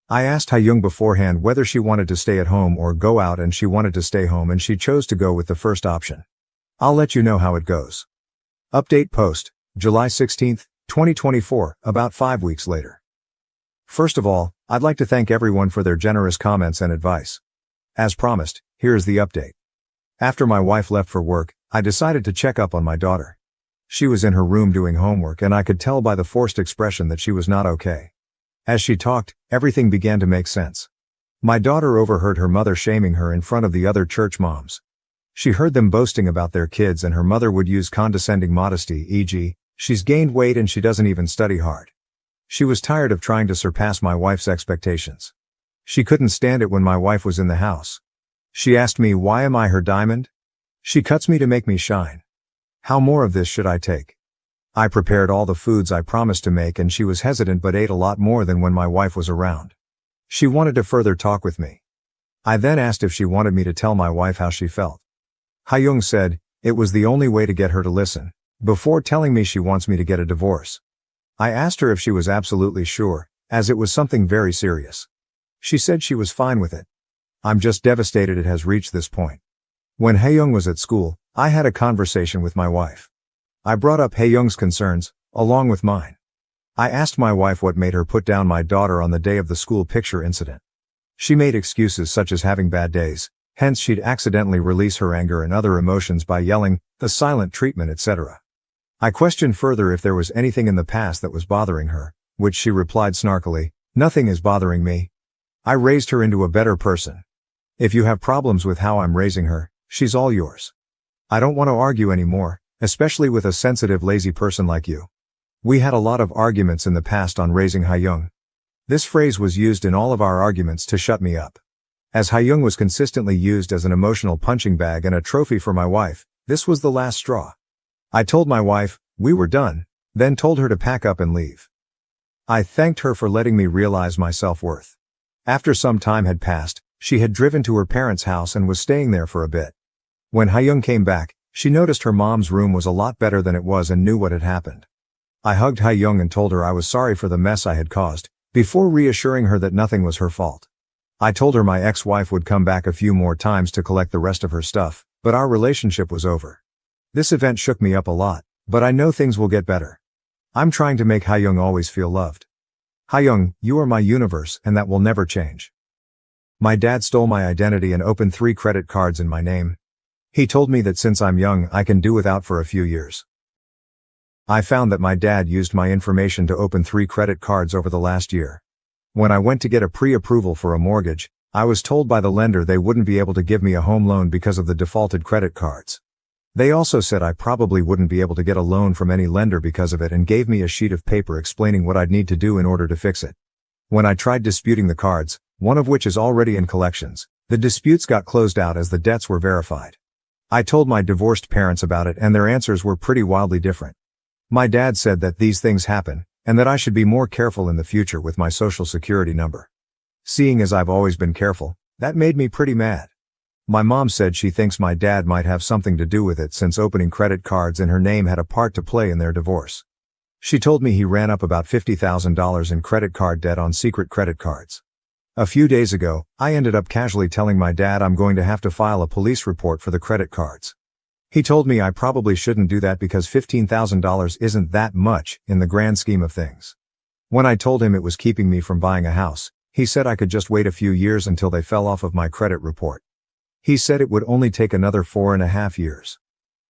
I asked Ha-young beforehand whether she wanted to stay at home or go out, and she wanted to stay home, and she chose to go with the first option. I'll let you know how it goes. Update post, July 16, 2024, about 5 weeks later. First of all, I'd like to thank everyone for their generous comments and advice. As promised, here is the update. After my wife left for work, I decided to check up on my daughter. She was in her room doing homework, and I could tell by the forced expression that she was not okay. As she talked, everything began to make sense. My daughter overheard her mother shaming her in front of the other church moms. She heard them boasting about their kids, and her mother would use condescending modesty, e.g., she's gained weight and she doesn't even study hard. She was tired of trying to surpass my wife's expectations. She couldn't stand it when my wife was in the house. She asked me, why am I her diamond? She cuts me to make me shine. How more of this should I take? I prepared all the foods I promised to make, and she was hesitant but ate a lot more than when my wife was around. She wanted to further talk with me. I then asked if she wanted me to tell my wife how she felt. Hyung said, it was the only way to get her to listen, before telling me she wants me to get a divorce. I asked her if she was absolutely sure, as it was something very serious. She said she was fine with it. I'm just devastated it has reached this point. When Haeyoung was at school, I had a conversation with my wife. I brought up Haeyoung's concerns, along with mine. I asked my wife what made her put down my daughter on the day of the school picture incident. She made excuses such as having bad days, hence she'd accidentally release her anger and other emotions by yelling, the silent treatment, etc. I questioned further if there was anything in the past that was bothering her, which she replied snarkily, nothing is bothering me. I raised her into a better person. If you have problems with how I'm raising her, she's all yours. I don't want to argue anymore, especially with a sensitive, lazy person like you. We had a lot of arguments in the past on raising Haeyoung. This phrase was used in all of our arguments to shut me up. As Haeyoung was consistently used as an emotional punching bag and a trophy for my wife, this was the last straw. I told my wife, we were done, then told her to pack up and leave. I thanked her for letting me realize my self-worth. After some time had passed, she had driven to her parents' house and was staying there for a bit. When Haeyoung came back, she noticed her mom's room was a lot better than it was and knew what had happened. I hugged Haeyoung and told her I was sorry for the mess I had caused, before reassuring her that nothing was her fault. I told her my ex-wife would come back a few more times to collect the rest of her stuff, but our relationship was over. This event shook me up a lot, but I know things will get better. I'm trying to make Haeyoung always feel loved. Haeyoung, you are my universe and that will never change. My dad stole my identity and opened 3 credit cards in my name. He told me that since I'm young I can do without for a few years. I found that my dad used my information to open 3 credit cards over the last year. When I went to get a pre-approval for a mortgage, I was told by the lender they wouldn't be able to give me a home loan because of the defaulted credit cards. They also said I probably wouldn't be able to get a loan from any lender because of it and gave me a sheet of paper explaining what I'd need to do in order to fix it. When I tried disputing the cards, one of which is already in collections, the disputes got closed out as the debts were verified. I told my divorced parents about it and their answers were pretty wildly different. My dad said that these things happen, and that I should be more careful in the future with my social security number. Seeing as I've always been careful, that made me pretty mad. My mom said she thinks my dad might have something to do with it since opening credit cards in her name had a part to play in their divorce. She told me he ran up about $50,000 in credit card debt on secret credit cards. A few days ago, I ended up casually telling my dad I'm going to have to file a police report for the credit cards. He told me I probably shouldn't do that because $15,000 isn't that much in the grand scheme of things. When I told him it was keeping me from buying a house, he said I could just wait a few years until they fell off of my credit report. He said it would only take another 4.5 years.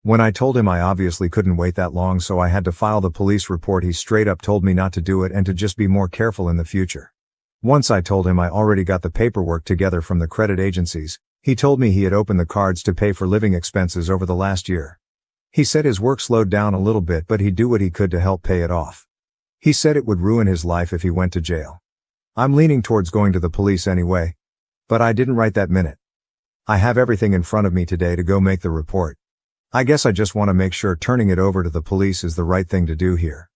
When I told him I obviously couldn't wait that long so I had to file the police report, he straight up told me not to do it and to just be more careful in the future. Once I told him I already got the paperwork together from the credit agencies, he told me he had opened the cards to pay for living expenses over the last year. He said his work slowed down a little bit but he'd do what he could to help pay it off. He said it would ruin his life if he went to jail. I'm leaning towards going to the police anyway. But I didn't right that minute. I have everything in front of me today to go make the report. I guess I just want to make sure turning it over to the police is the right thing to do here.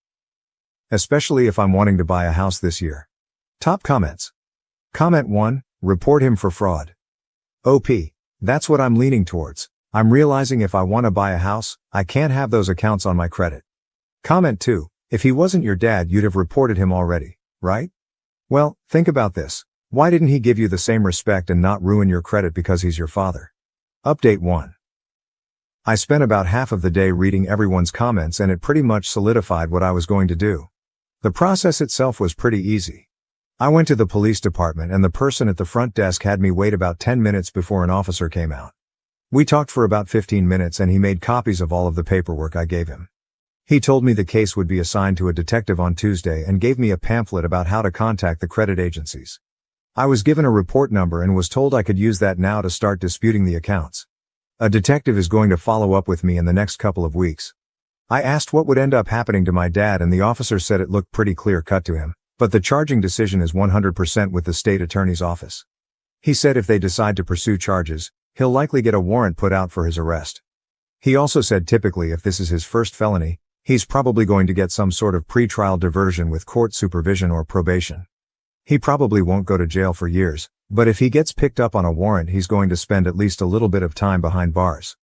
Especially if I'm wanting to buy a house this year. Top comments. Comment 1, report him for fraud. OP, that's what I'm leaning towards. I'm realizing if I want to buy a house, I can't have those accounts on my credit. Comment 2, if he wasn't your dad you'd have reported him already, right? Well, think about this. Why didn't he give you the same respect and not ruin your credit because he's your father? Update 1. I spent about half of the day reading everyone's comments and it pretty much solidified what I was going to do. The process itself was pretty easy. I went to the police department and the person at the front desk had me wait about 10 minutes before an officer came out. We talked for about 15 minutes and he made copies of all of the paperwork I gave him. He told me the case would be assigned to a detective on Tuesday and gave me a pamphlet about how to contact the credit agencies. I was given a report number and was told I could use that now to start disputing the accounts. A detective is going to follow up with me in the next couple of weeks. I asked what would end up happening to my dad and the officer said it looked pretty clear-cut to him, but the charging decision is 100% with the state attorney's office. He said if they decide to pursue charges, he'll likely get a warrant put out for his arrest. He also said typically if this is his first felony, he's probably going to get some sort of pretrial diversion with court supervision or probation. He probably won't go to jail for years, but if he gets picked up on a warrant he's going to spend at least a little bit of time behind bars.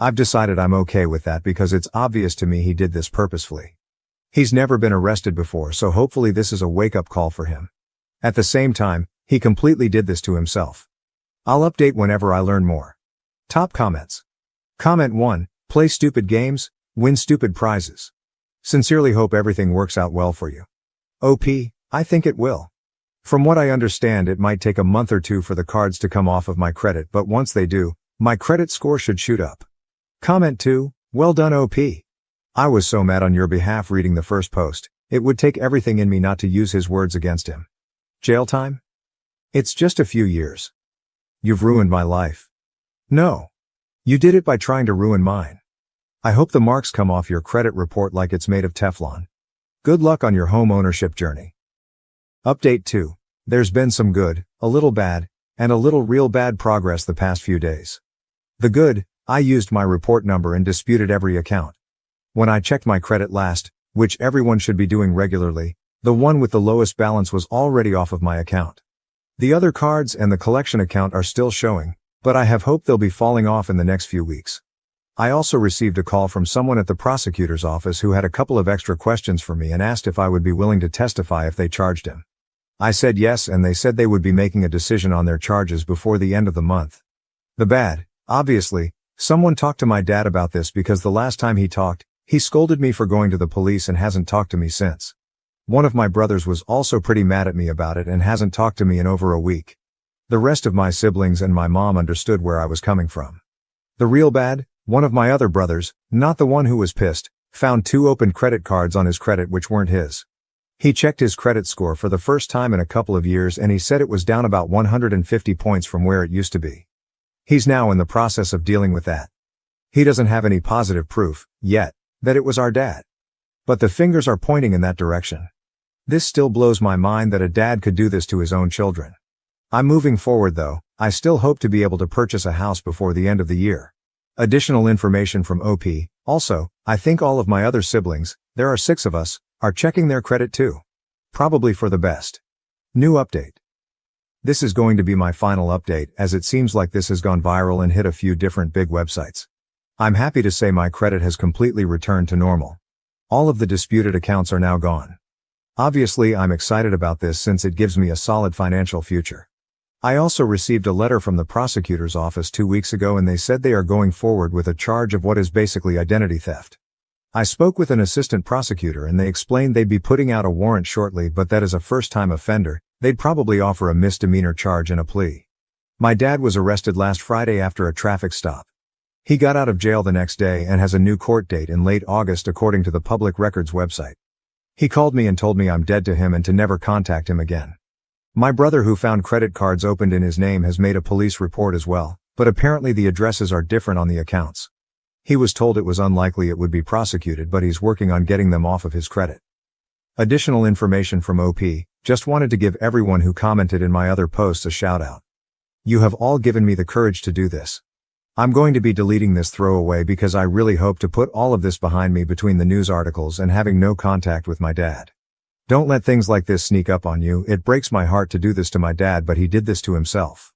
I've decided I'm okay with that because it's obvious to me he did this purposefully. He's never been arrested before, so hopefully this is a wake-up call for him. At the same time, he completely did this to himself. I'll update whenever I learn more. Top comments. Comment 1, play stupid games, win stupid prizes. Sincerely hope everything works out well for you. OP, I think it will. From what I understand, it might take a month or two for the cards to come off of my credit, but once they do, my credit score should shoot up. Comment 2, well done OP. I was so mad on your behalf reading the first post, it would take everything in me not to use his words against him. Jail time? It's just a few years. You've ruined my life. No. You did it by trying to ruin mine. I hope the marks come off your credit report like it's made of Teflon. Good luck on your home ownership journey. Update 2. There's been some good, a little bad, and a little real bad progress the past few days. The good, I used my report number and disputed every account. When I checked my credit last, which everyone should be doing regularly, the one with the lowest balance was already off of my account. The other cards and the collection account are still showing, but I have hope they'll be falling off in the next few weeks. I also received a call from someone at the prosecutor's office who had a couple of extra questions for me and asked if I would be willing to testify if they charged him. I said yes, and they said they would be making a decision on their charges before the end of the month. The bad, obviously, someone talked to my dad about this because the last time he talked, he scolded me for going to the police and hasn't talked to me since. One of my brothers was also pretty mad at me about it and hasn't talked to me in over a week. The rest of my siblings and my mom understood where I was coming from. The real bad, one of my other brothers, not the one who was pissed, found 2 open credit cards on his credit which weren't his. He checked his credit score for the first time in a couple of years and he said it was down about 150 points from where it used to be. He's now in the process of dealing with that. He doesn't have any positive proof, yet, that it was our dad. But the fingers are pointing in that direction. This still blows my mind that a dad could do this to his own children. I'm moving forward though, I still hope to be able to purchase a house before the end of the year. Additional information from OP, also, I think all of my other siblings, there are 6 of us, are checking their credit too. Probably for the best. New update. This is going to be my final update as it seems like this has gone viral and hit a few different big websites. I'm happy to say my credit has completely returned to normal. All of the disputed accounts are now gone. Obviously, I'm excited about this since it gives me a solid financial future. I also received a letter from the prosecutor's office 2 weeks ago and they said they are going forward with a charge of what is basically identity theft. I spoke with an assistant prosecutor and they explained they'd be putting out a warrant shortly, but that as a first-time offender, they'd probably offer a misdemeanor charge and a plea. My dad was arrested last Friday after a traffic stop. He got out of jail the next day and has a new court date in late August according to the Public Records website. He called me and told me I'm dead to him and to never contact him again. My brother who found credit cards opened in his name has made a police report as well, but apparently the addresses are different on the accounts. He was told it was unlikely it would be prosecuted, but he's working on getting them off of his credit. Additional information from OP, just wanted to give everyone who commented in my other posts a shout out. You have all given me the courage to do this. I'm going to be deleting this throwaway because I really hope to put all of this behind me between the news articles and having no contact with my dad. Don't let things like this sneak up on you. It breaks my heart to do this to my dad, but he did this to himself.